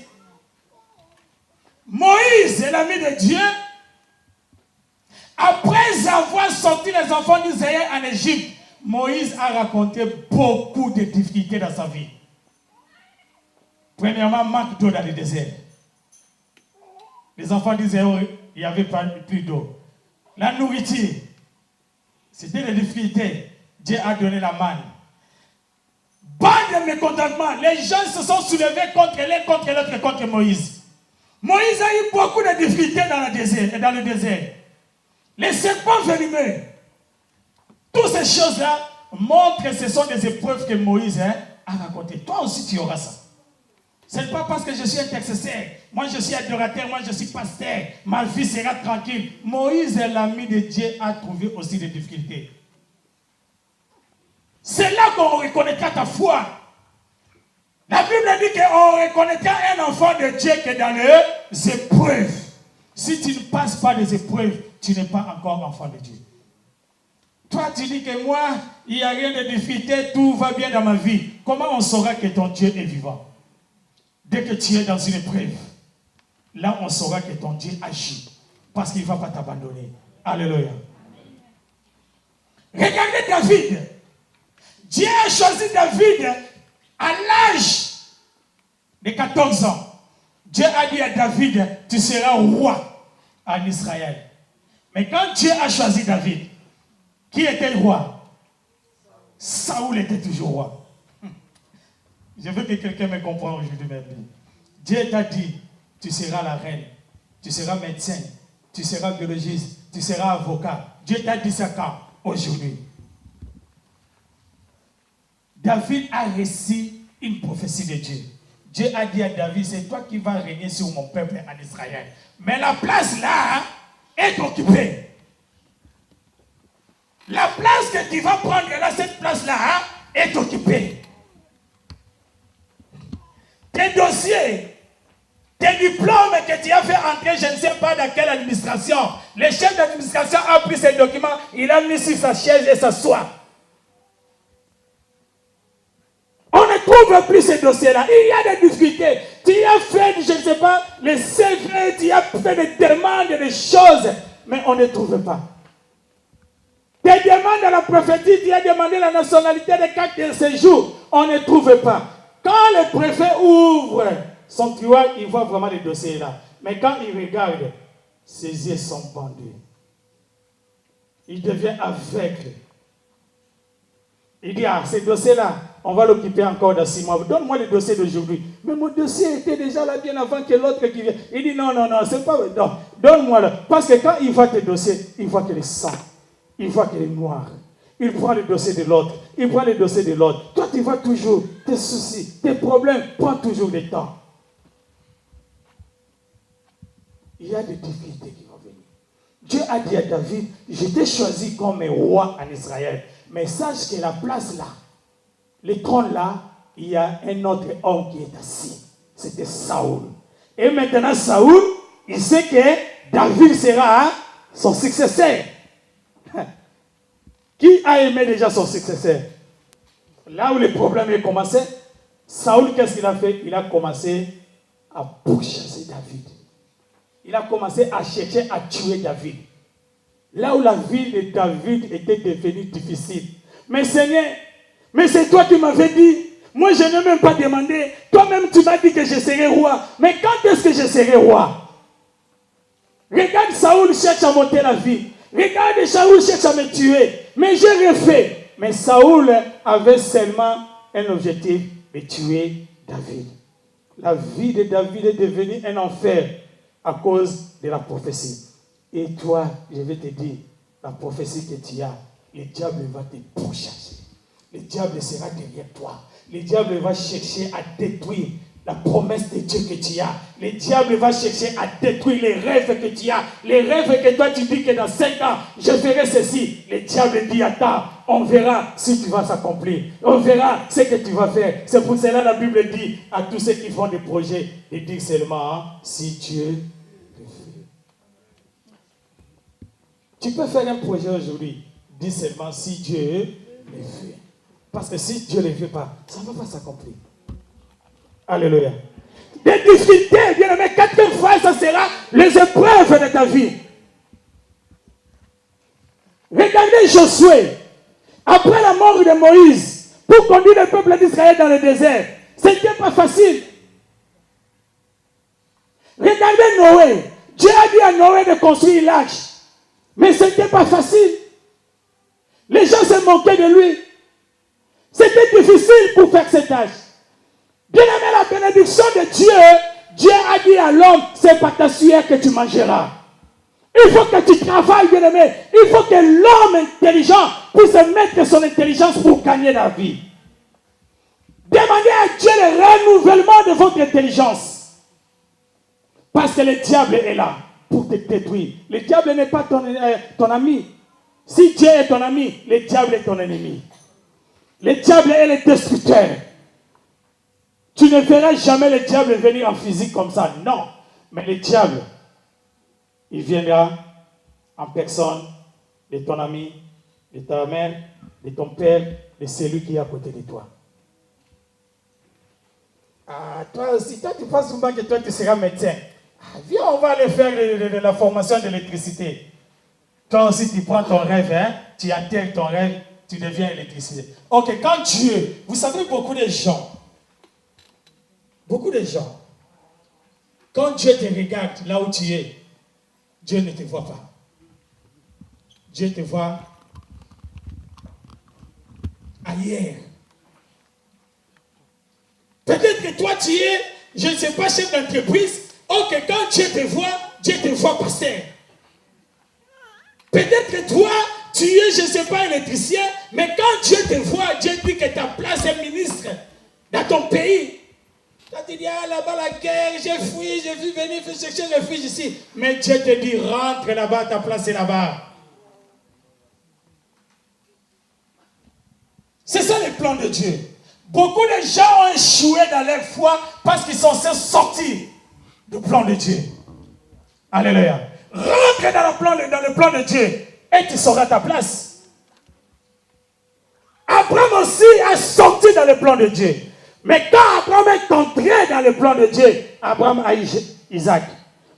Moïse est l'ami de Dieu. Après avoir sorti les enfants d'Israël en Égypte, Moïse a raconté beaucoup de difficultés dans sa vie. Premièrement, manque d'eau dans le désert. Les enfants d'Israël, il n'y avait pas plus d'eau. La nourriture, c'était des difficultés. Dieu a donné la manne. Bande de mécontentement. Les gens se sont soulevés contre l'un, contre l'autre, contre Moïse. Moïse a eu beaucoup de difficultés dans le désert. Les serpents venimeux. Toutes ces choses-là montrent que ce sont des épreuves que Moïse a racontées. Toi aussi, tu auras ça. Ce n'est pas parce que je suis intercesseur, moi je suis adorateur, moi je suis pasteur, ma vie sera tranquille. Moïse, l'ami de Dieu, a trouvé aussi des difficultés. C'est là qu'on reconnaîtra ta foi. La Bible dit qu'on reconnaîtra un enfant de Dieu qui est dans les épreuves. Si tu ne passes pas des épreuves, tu n'es pas encore enfant de Dieu. Toi, tu dis que moi, il n'y a rien de difficulté, tout va bien dans ma vie. Comment on saura que ton Dieu est vivant? Dès que tu es dans une épreuve, là, on saura que ton Dieu agit. Parce qu'il ne va pas t'abandonner. Alléluia. Regardez David. Dieu a choisi David à l'âge de 14 ans. Dieu a dit à David, tu seras roi en Israël. Mais quand Dieu a choisi David, qui était le roi? Saoul était toujours roi. Je veux que quelqu'un me comprenne aujourd'hui même. Dieu t'a dit, tu seras la reine, tu seras médecin, tu seras biologiste, tu seras avocat. Dieu t'a dit ça quand? Aujourd'hui. David a reçu une prophétie de Dieu. Dieu a dit à David, c'est toi qui vas régner sur mon peuple en Israël. Mais la place là est occupée. La place que tu vas prendre là, cette place là est occupée. Tes dossiers, tes diplômes que tu as fait entrer, je ne sais pas dans quelle administration. Le chef d'administration a pris ces documents, il a mis sur sa chaise et s'assoit. On ne trouve plus ces dossiers-là. Il y a des difficultés. Tu as fait, je ne sais pas, les CV, tu as fait des demandes, des choses, mais on ne trouve pas. Tu demandes à la prophétie, tu as demandé la nationalité de carte de séjour, on ne trouve pas. Quand le préfet ouvre son tiroir, il voit vraiment les dossiers là. Mais quand il regarde, ses yeux sont bandés. Il devient aveugle. Il dit, ah, ces dossiers-là, on va l'occuper encore dans 6 mois. Donne-moi les dossiers d'aujourd'hui. Mais mon dossier était déjà là bien avant que l'autre qui vient. Il dit, non, c'est pas... Non, donne-moi là. Parce que quand il voit tes dossiers, il voit qu'il est sang. Il voit qu'il est noir. Il prend le dossier de l'autre. Il prend le dossier de l'autre. Toi, tu vois toujours tes soucis, tes problèmes. Prends toujours du temps. Il y a des difficultés qui vont venir. Dieu a dit à David, je t'ai choisi comme roi en Israël. Mais sache que la place là, le trône là, il y a un autre homme qui est assis. C'était Saoul. Et maintenant, Saoul, il sait que David sera son successeur. Qui a aimé déjà son successeur? Là où le problème a commencé, Saoul, qu'est-ce qu'il a fait? Il a commencé à pourchasser David. Il a commencé à chercher à tuer David. Là où la vie de David était devenue difficile. Mais Seigneur, mais c'est toi qui m'avais dit. Moi, je n'ai même pas demandé. Toi-même, tu m'as dit que je serai roi. Mais quand est-ce que je serai roi? Regarde, Saoul cherche à monter la vie. Regarde, Saoul cherche à me tuer. Mais j'ai refait. Mais Saoul avait seulement un objectif de tuer David. La vie de David est devenue un enfer à cause de la prophétie. Et toi, je vais te dire, la prophétie que tu as, le diable va te pourchasser. Le diable sera derrière toi. Le diable va chercher à détruire la promesse de Dieu que tu as. Le diable va chercher à détruire les rêves que tu as. Les rêves que toi tu dis que dans 5 ans, je ferai ceci. Le diable dit, attends, on verra si tu vas s'accomplir. On verra ce que tu vas faire. C'est pour cela que la Bible dit à tous ceux qui font des projets, de dire seulement, si Dieu Tu peux faire un projet aujourd'hui. Dis seulement si Dieu le veut. Parce que si Dieu ne le veut pas, ça ne va pas s'accomplir. Alléluia. Des difficultés, bien aimé, quatrième fois, ça sera les épreuves de ta vie. Regardez Josué. Après la mort de Moïse, pour conduire le peuple d'Israël dans le désert, ce n'était pas facile. Regardez Noé. Dieu a dit à Noé de construire l'arche. Mais ce n'était pas facile. Les gens se moquaient de lui. C'était difficile pour faire cette tâche. Bien aimé, la bénédiction de Dieu, Dieu a dit à l'homme, c'est par ta sueur que tu mangeras. Il faut que tu travailles, bien aimé. Il faut que l'homme intelligent puisse mettre son intelligence pour gagner la vie. Demandez à Dieu le renouvellement de votre intelligence. Parce que le diable est là pour te détruire. Le diable n'est pas ton ami. Si Dieu est ton ami, le diable est ton ennemi. Le diable est le destructeur. Tu ne verras jamais le diable venir en physique comme ça. Non. Mais le diable, il viendra en personne de ton ami, de ta mère, de ton père, de celui qui est à côté de toi. Ah, toi aussi, toi tu penses souvent que toi tu seras médecin. Ah, viens, on va aller faire de la formation d'électricité. Toi aussi tu prends ton rêve, hein? Tu atterres ton rêve, tu deviens électricien. Ok, quand Dieu, vous savez beaucoup de gens, quand Dieu te regarde là où tu es, Dieu ne te voit pas. Dieu te voit ailleurs. Peut-être que toi tu es, je ne sais pas, chef d'entreprise. Ok, quand Dieu te voit pasteur. Peut-être que toi, tu es, je ne sais pas, électricien, mais quand Dieu te voit, Dieu dit que ta place est ministre dans ton pays. Toi, tu dis, ah là-bas la guerre, j'ai fui, j'ai vu venir chercher refuge ici. Mais Dieu te dit, rentre là-bas, ta place est là-bas. C'est ça le plan de Dieu. Beaucoup de gens ont échoué dans leur foi parce qu'ils sont sortis du plan de Dieu. Alléluia. Rentre dans le plan de Dieu et tu sauras ta place. Abraham aussi a sorti dans le plan de Dieu. Mais quand Abraham est entré dans le plan de Dieu, Abraham a eu Isaac.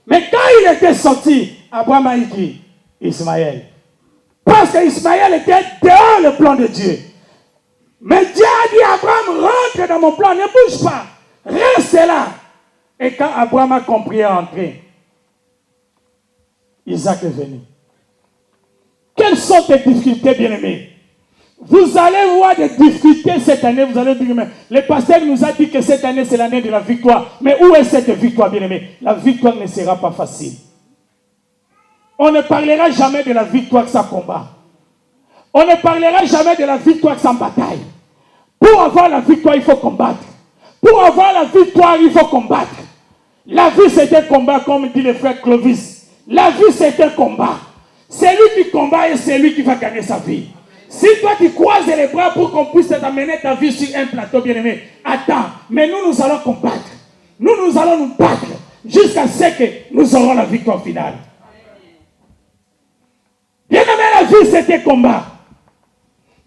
Mais quand il était sorti, Abraham a eu qui? Ismaël. Parce qu'Ismaël était dans le plan de Dieu. Mais Dieu a dit à Abraham, rentre dans mon plan, ne bouge pas. Reste là. Et quand Abraham a compris et entré, Isaac est venu. Quelles sont tes difficultés, bien-aimés? Vous allez voir des difficultés cette année. Vous allez dire, mais le pasteur nous a dit que cette année c'est l'année de la victoire. Mais où est cette victoire, bien-aimés? La victoire ne sera pas facile. On ne parlera jamais de la victoire sans combat. On ne parlera jamais de la victoire sans bataille. Pour avoir la victoire, il faut combattre. Pour avoir la victoire, il faut combattre. La vie, c'est un combat, comme dit le frère Clovis. La vie, c'est un combat. C'est lui qui combat et c'est lui qui va gagner sa vie. Si toi, tu croises les bras pour qu'on puisse t'amener ta vie sur un plateau, bien-aimé, attends. Mais nous allons combattre. Nous allons nous battre jusqu'à ce que nous aurons la victoire finale. Bien-aimé, la vie, c'est un combat.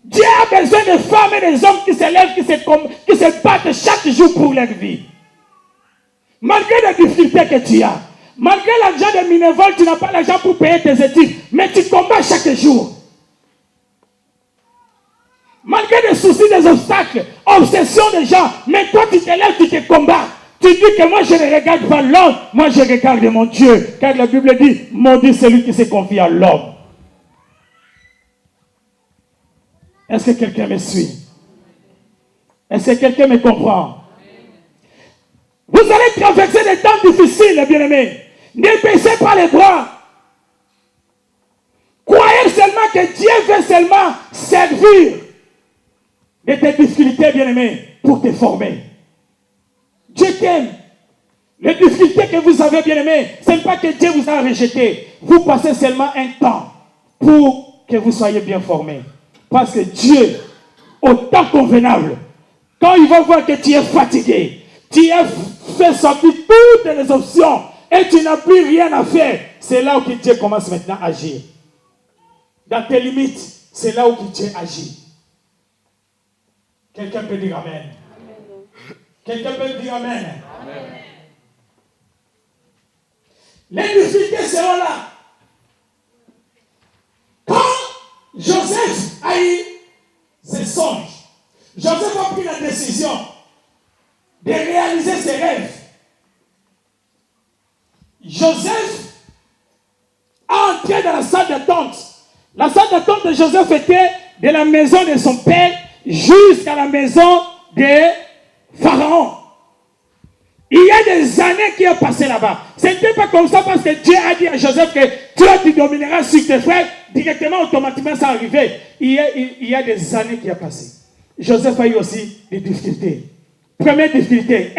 Dieu a besoin de femmes et des hommes qui se lèvent, qui se battent chaque jour pour leur vie. Malgré les difficultés que tu as, malgré l'argent de Minévol, tu n'as pas l'argent pour payer tes études, mais tu combats chaque jour. Malgré les soucis, des obstacles, obsessions des gens, mais toi tu te lèves, tu te combats. Tu dis que moi je ne regarde pas l'homme, moi je regarde mon Dieu. Car la Bible dit, maudit celui qui se confie à l'homme. Est-ce que quelqu'un me suit? Est-ce que quelqu'un me comprend? Vous allez traverser des temps difficiles, bien-aimés. Ne baissez pas les bras. Croyez seulement que Dieu veut seulement servir de tes difficultés, bien-aimés, pour te former. Dieu t'aime. Les difficultés que vous avez, bien-aimés, ce n'est pas que Dieu vous a rejeté. Vous passez seulement un temps pour que vous soyez bien formés. Parce que Dieu, au temps convenable, quand il va voir que tu es fatigué, tu as fait sortir toutes les options et tu n'as plus rien à faire, c'est là où Dieu commence maintenant à agir. Dans tes limites, c'est là où Dieu agit. Quelqu'un peut dire Amen. Quelqu'un peut dire Amen. Les difficultés seront là. Quand Joseph a eu ses songes, Joseph a pris la décision de réaliser ses rêves. Joseph a entré dans la salle d'attente. La salle d'attente de Joseph était de la maison de son père jusqu'à la maison de Pharaon. Il y a des années qui ont passé là-bas. Ce n'était pas comme ça parce que Dieu a dit à Joseph que toi tu domineras sur tes frères. Directement, automatiquement, ça arrivait. Il y a des années qui ont passé. Joseph a eu aussi des difficultés. Première difficulté,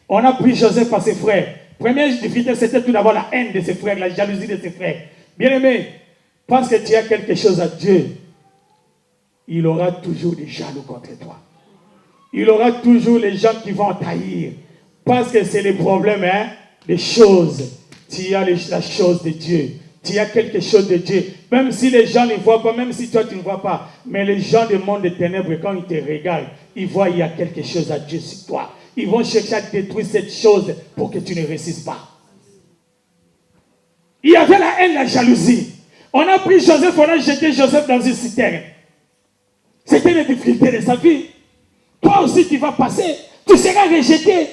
on a pris Joseph par ses frères. Première difficulté, c'était tout d'abord la haine de ses frères, la jalousie de ses frères. Bien aimé, parce que tu as quelque chose à Dieu, il aura toujours des jaloux contre toi. Il aura toujours les gens qui vont taillir. Parce que c'est le problème, des choses. Tu as la chose de Dieu. Tu as quelque chose de Dieu. Même si les gens ne voient pas, même si toi tu ne vois pas. Mais les gens du monde des ténèbres, quand ils te regardent, ils voient qu'il y a quelque chose à Dieu sur toi. Ils vont chercher à détruire cette chose pour que tu ne réussisses pas. Il y avait la haine, la jalousie. On a pris Joseph, on a jeté Joseph dans une citerne. C'était les difficultés de sa vie. Toi aussi tu vas passer. Tu seras rejeté.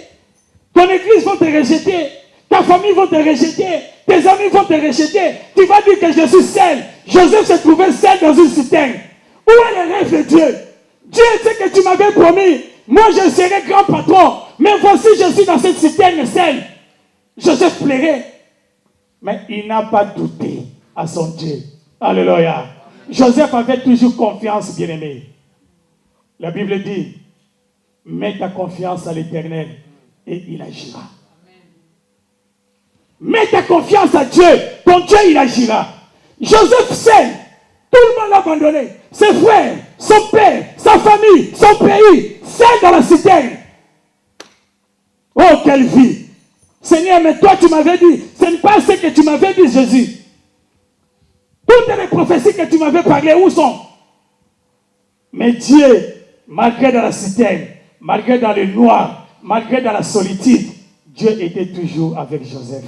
Ton église va te rejeter. Ta famille va te rejeter. Tes amis vont te rejeter. Tu vas dire que je suis seul. Joseph se trouvait seul dans une citerne. Où est le rêve de Dieu? Dieu sait que tu m'avais promis. Moi je serai grand patron. Mais voici je suis dans cette citerne seul. Joseph plairait. Mais il n'a pas douté à son Dieu. Alléluia. Joseph avait toujours confiance, bien-aimé. La Bible dit, mets ta confiance à l'Éternel et il agira. Mets ta confiance à Dieu, ton Dieu il agira. Joseph seul, tout le monde l'a abandonné. Ses frères, son père, sa famille, son pays, seul dans la citerne. Oh, quelle vie! Seigneur, mais toi tu m'avais dit, ce n'est pas ce que tu m'avais dit, Jésus. Toutes les prophéties que tu m'avais parlé, où sont? Mais Dieu, malgré dans la citerne, malgré dans le noir, malgré dans la solitude, Dieu était toujours avec Joseph.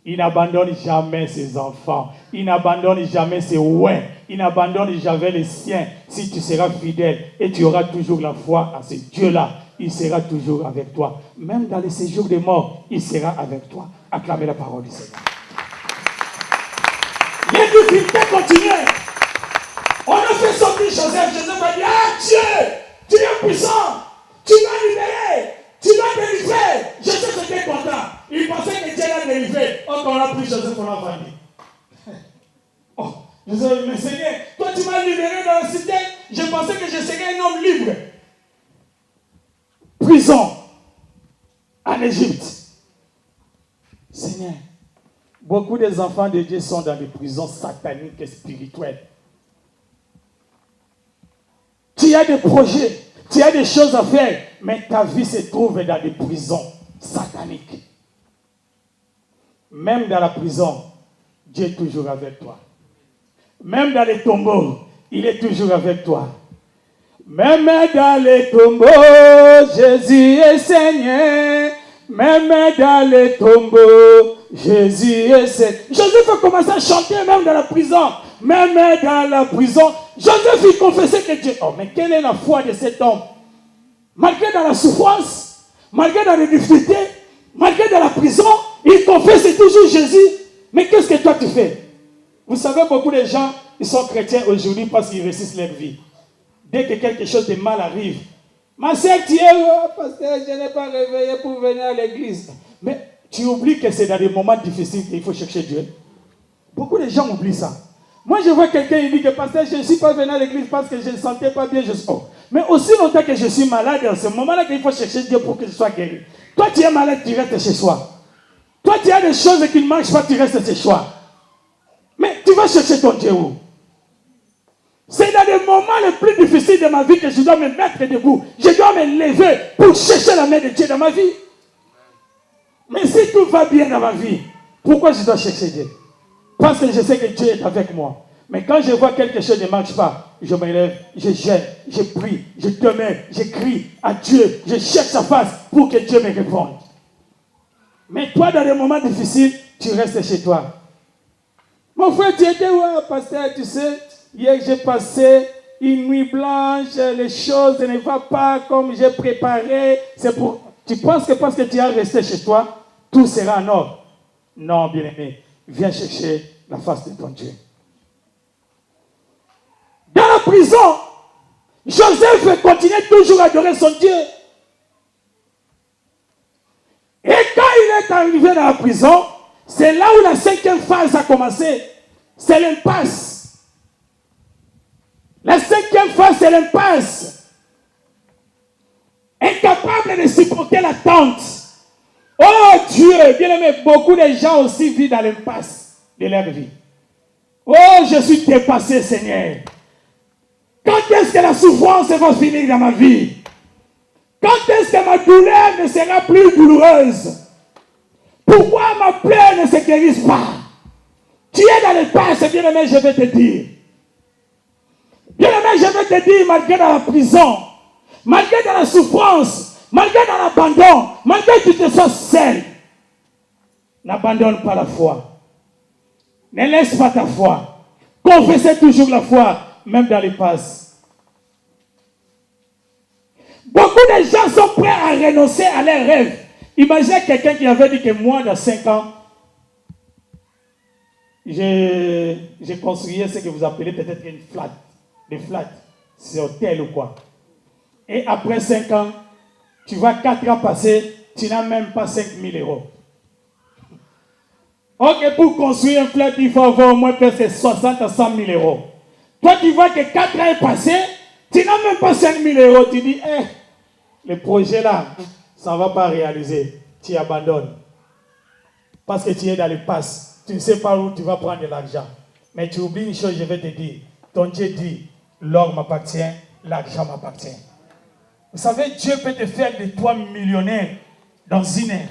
Il n'abandonne jamais ses enfants. Il n'abandonne jamais ses ouins. Il n'abandonne jamais les siens. Si tu seras fidèle et tu auras toujours la foi à ce Dieu-là, il sera toujours avec toi. Même dans les séjours des morts, il sera avec toi. Acclamez la parole du Seigneur. Les difficultés continuaient. On a fait sortir Joseph. Joseph a dit, ah Dieu, tu es puissant. Tu m'as libéré. Tu m'as délivré. Joseph était content. Il pensait que Dieu l'a délivré. Oh, quand on a pris Joseph, on l'a vendu. Oh, Joseph, mais Seigneur, toi tu m'as libéré dans la cité. Je pensais que je serais un homme libre. Prison en Égypte. Seigneur, beaucoup des enfants de Dieu sont dans des prisons sataniques et spirituelles. Tu as des projets, tu as des choses à faire, mais ta vie se trouve dans des prisons sataniques. Même dans la prison, Dieu est toujours avec toi. Même dans les tombeaux, il est toujours avec toi. Même dans les tombeaux, Jésus est Seigneur. Même dans les tombeaux, Jésus est Seigneur. Joseph a commencé à chanter même dans la prison. Même dans la prison, Joseph il confessait que Dieu... Oh, mais quelle est la foi de cet homme? Malgré dans la souffrance, malgré dans les difficultés, malgré dans la prison, il confesse toujours Jésus. Mais qu'est-ce que toi tu fais? Vous savez, beaucoup de gens, ils sont chrétiens aujourd'hui parce qu'ils réussissent leur vie. Dès que quelque chose de mal arrive, ma sœur, tu es pasteur, je n'ai pas réveillé pour venir à l'église. Mais tu oublies que c'est dans des moments difficiles qu'il faut chercher Dieu. Beaucoup de gens oublient ça. Moi, je vois quelqu'un, il dit que pasteur, je ne suis pas venu à l'église parce que je ne sentais pas bien. Mais aussi longtemps que je suis malade, dans ce moment-là qu'il faut chercher Dieu pour que je sois guéri. Toi, tu es malade, tu restes chez toi. Toi, tu as des choses qui ne marchent pas, tu restes chez toi. Mais tu vas chercher ton Dieu où? C'est dans les moments les plus difficiles de ma vie que je dois me mettre debout. Je dois me lever pour chercher la main de Dieu dans ma vie. Mais si tout va bien dans ma vie, pourquoi je dois chercher Dieu? Parce que je sais que Dieu est avec moi. Mais quand je vois quelque chose ne marche pas, je me lève, je gêne, je prie, je te mets, je crie à Dieu, je cherche sa face pour que Dieu me réponde. Mais toi, dans les moments difficiles, tu restes chez toi. Mon frère, tu étais où, pasteur? Tu sais, hier j'ai passé une nuit blanche, les choses ne vont pas comme j'ai préparé. C'est pour... Tu penses que parce que tu es resté chez toi, tout sera en ordre? Non, bien-aimé, viens chercher la face de ton Dieu. Dans la prison, Joseph continuait toujours à adorer son Dieu. Et quand il est arrivé dans la prison, c'est là où la 5e phase a commencé. C'est l'impasse. La 5e phase, c'est l'impasse. Incapable de supporter l'attente. Oh Dieu, bien aimé, beaucoup de gens aussi vivent dans l'impasse de leur vie. Oh, je suis dépassé, Seigneur. Quand est-ce que la souffrance va finir dans ma vie? Quand est-ce que ma douleur ne sera plus douloureuse? Pourquoi ma plaie ne se guérisse pas? Tu es dans l'impasse, bien-aimé, je vais te dire. Bien-aimé, je vais te dire, malgré dans la prison, malgré dans la souffrance, malgré dans l'abandon, malgré que tu te sens seul, n'abandonne pas la foi. Ne laisse pas ta foi. Confessez toujours la foi, même dans les passes. Beaucoup de gens sont prêts à renoncer à leurs rêves. Imaginez quelqu'un qui avait dit que moi, dans 5 ans, j'ai construit ce que vous appelez peut-être une flat, des flats, c'est hôtel ou quoi. Et après 5 ans, tu vois 4 ans passer, tu n'as même pas 5 000 euros. Ok, pour construire un flat, il faut avoir au moins presque 60 à 100 000 euros. Toi, tu vois que 4 ans est passé, tu n'as même pas 5 000 euros. Tu dis, le projet là, ça ne va pas réaliser. Tu abandonnes. Parce que tu es dans les passes. Tu ne sais pas où tu vas prendre de l'argent. Mais tu oublies une chose, je vais te dire. Ton Dieu dit, l'or m'appartient, l'argent m'appartient. Vous savez, Dieu peut te faire de toi millionnaire dans une heure.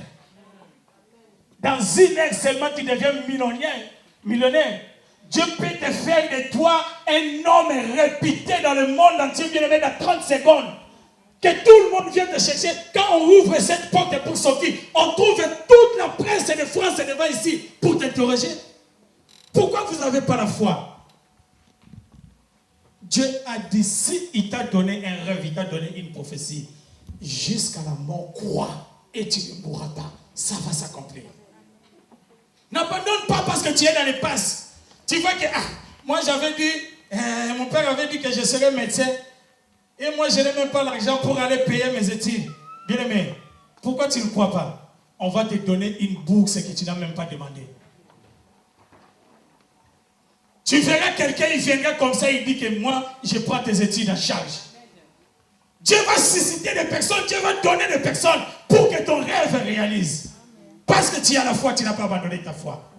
Dans une heure seulement, tu deviens millionnaire. Dieu peut te faire de toi un homme réputé dans le monde entier, bien aimé, dans 30 secondes. Que tout le monde vienne te chercher. Quand on ouvre cette porte pour sortir, on trouve toute la presse de France devant ici pour t'interroger. Pourquoi vous n'avez pas la foi? Dieu a dit, si il t'a donné un rêve, il t'a donné une prophétie, jusqu'à la mort, crois et tu ne mourras pas. Ça va s'accomplir. N'abandonne pas parce que tu es dans les passes. Tu vois que, moi j'avais dit, mon père avait dit que je serais médecin. Et moi je n'ai même pas l'argent pour aller payer mes études. Bien aimé, pourquoi tu ne crois pas? On va te donner une bourse que tu n'as même pas demandé. Tu verras quelqu'un, il viendra comme ça, il dit que moi, je prends tes études en charge. Dieu va susciter des personnes, Dieu va donner des personnes pour que ton rêve réalise. Parce que tu as la foi, tu n'as pas abandonné ta foi.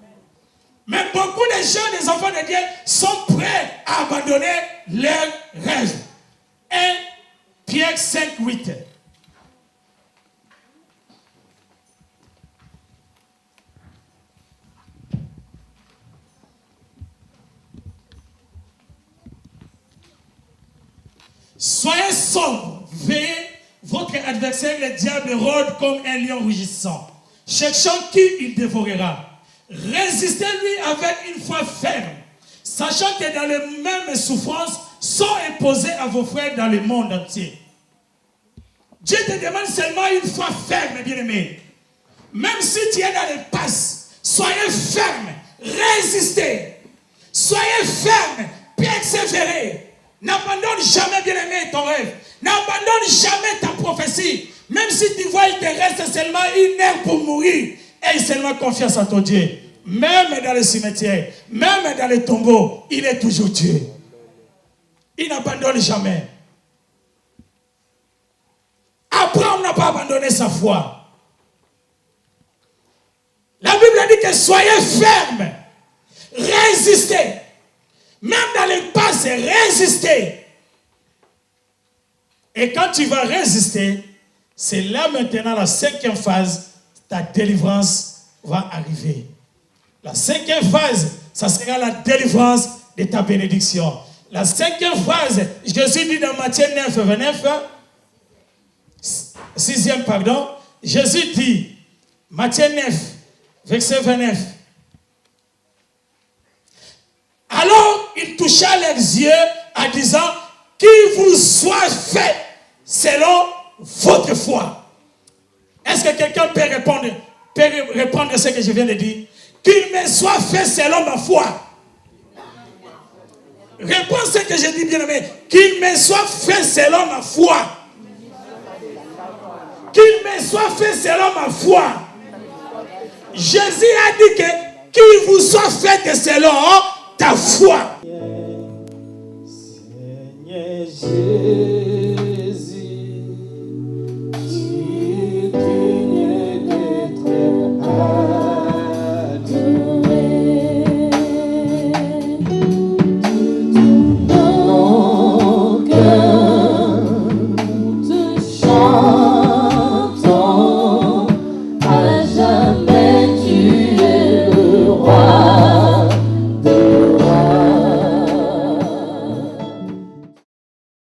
Mais beaucoup de gens, des enfants de Dieu, sont prêts à abandonner leurs rêves. 1 Pierre 5, 8. Soyez sobres, veillez, votre adversaire, le diable, rôde comme un lion rugissant, cherchant qui il dévorera. Résistez-lui avec une foi ferme, sachant que dans les mêmes souffrances sont imposées à vos frères dans le monde entier. Dieu te demande seulement une foi ferme, bien-aimé. Même si tu es dans les passes, soyez ferme, résistez. Soyez ferme, persévérez. N'abandonne jamais, bien-aimé, ton rêve. N'abandonne jamais ta prophétie. Même si tu vois, il te reste seulement une heure pour mourir. Aie seulement confiance en ton Dieu. Même dans le cimetière, même dans les tombeaux, il est toujours Dieu. Il n'abandonne jamais. Abraham n'a pas abandonné sa foi. La Bible dit que soyez fermes. Résistez. Même dans les passes, résister. Et quand tu vas résister, c'est là maintenant la 5e phase, ta délivrance va arriver. La 5e phase, ça sera la délivrance de ta bénédiction. La 5e phrase, Jésus dit dans Matthieu 9, 29, 6e, pardon, Jésus dit, Matthieu 9, verset 29. Alors il toucha leurs yeux en disant, qu'il vous soit fait selon votre foi. Est-ce que quelqu'un peut répondre à ce que je viens de dire? Qu'il me soit fait selon ma foi. Réponds ce que je dis, bien aimé. Qu'il me soit fait selon ma foi. Qu'il me soit fait selon ma foi. Jésus a dit que qu'il vous soit fait selon ta foi.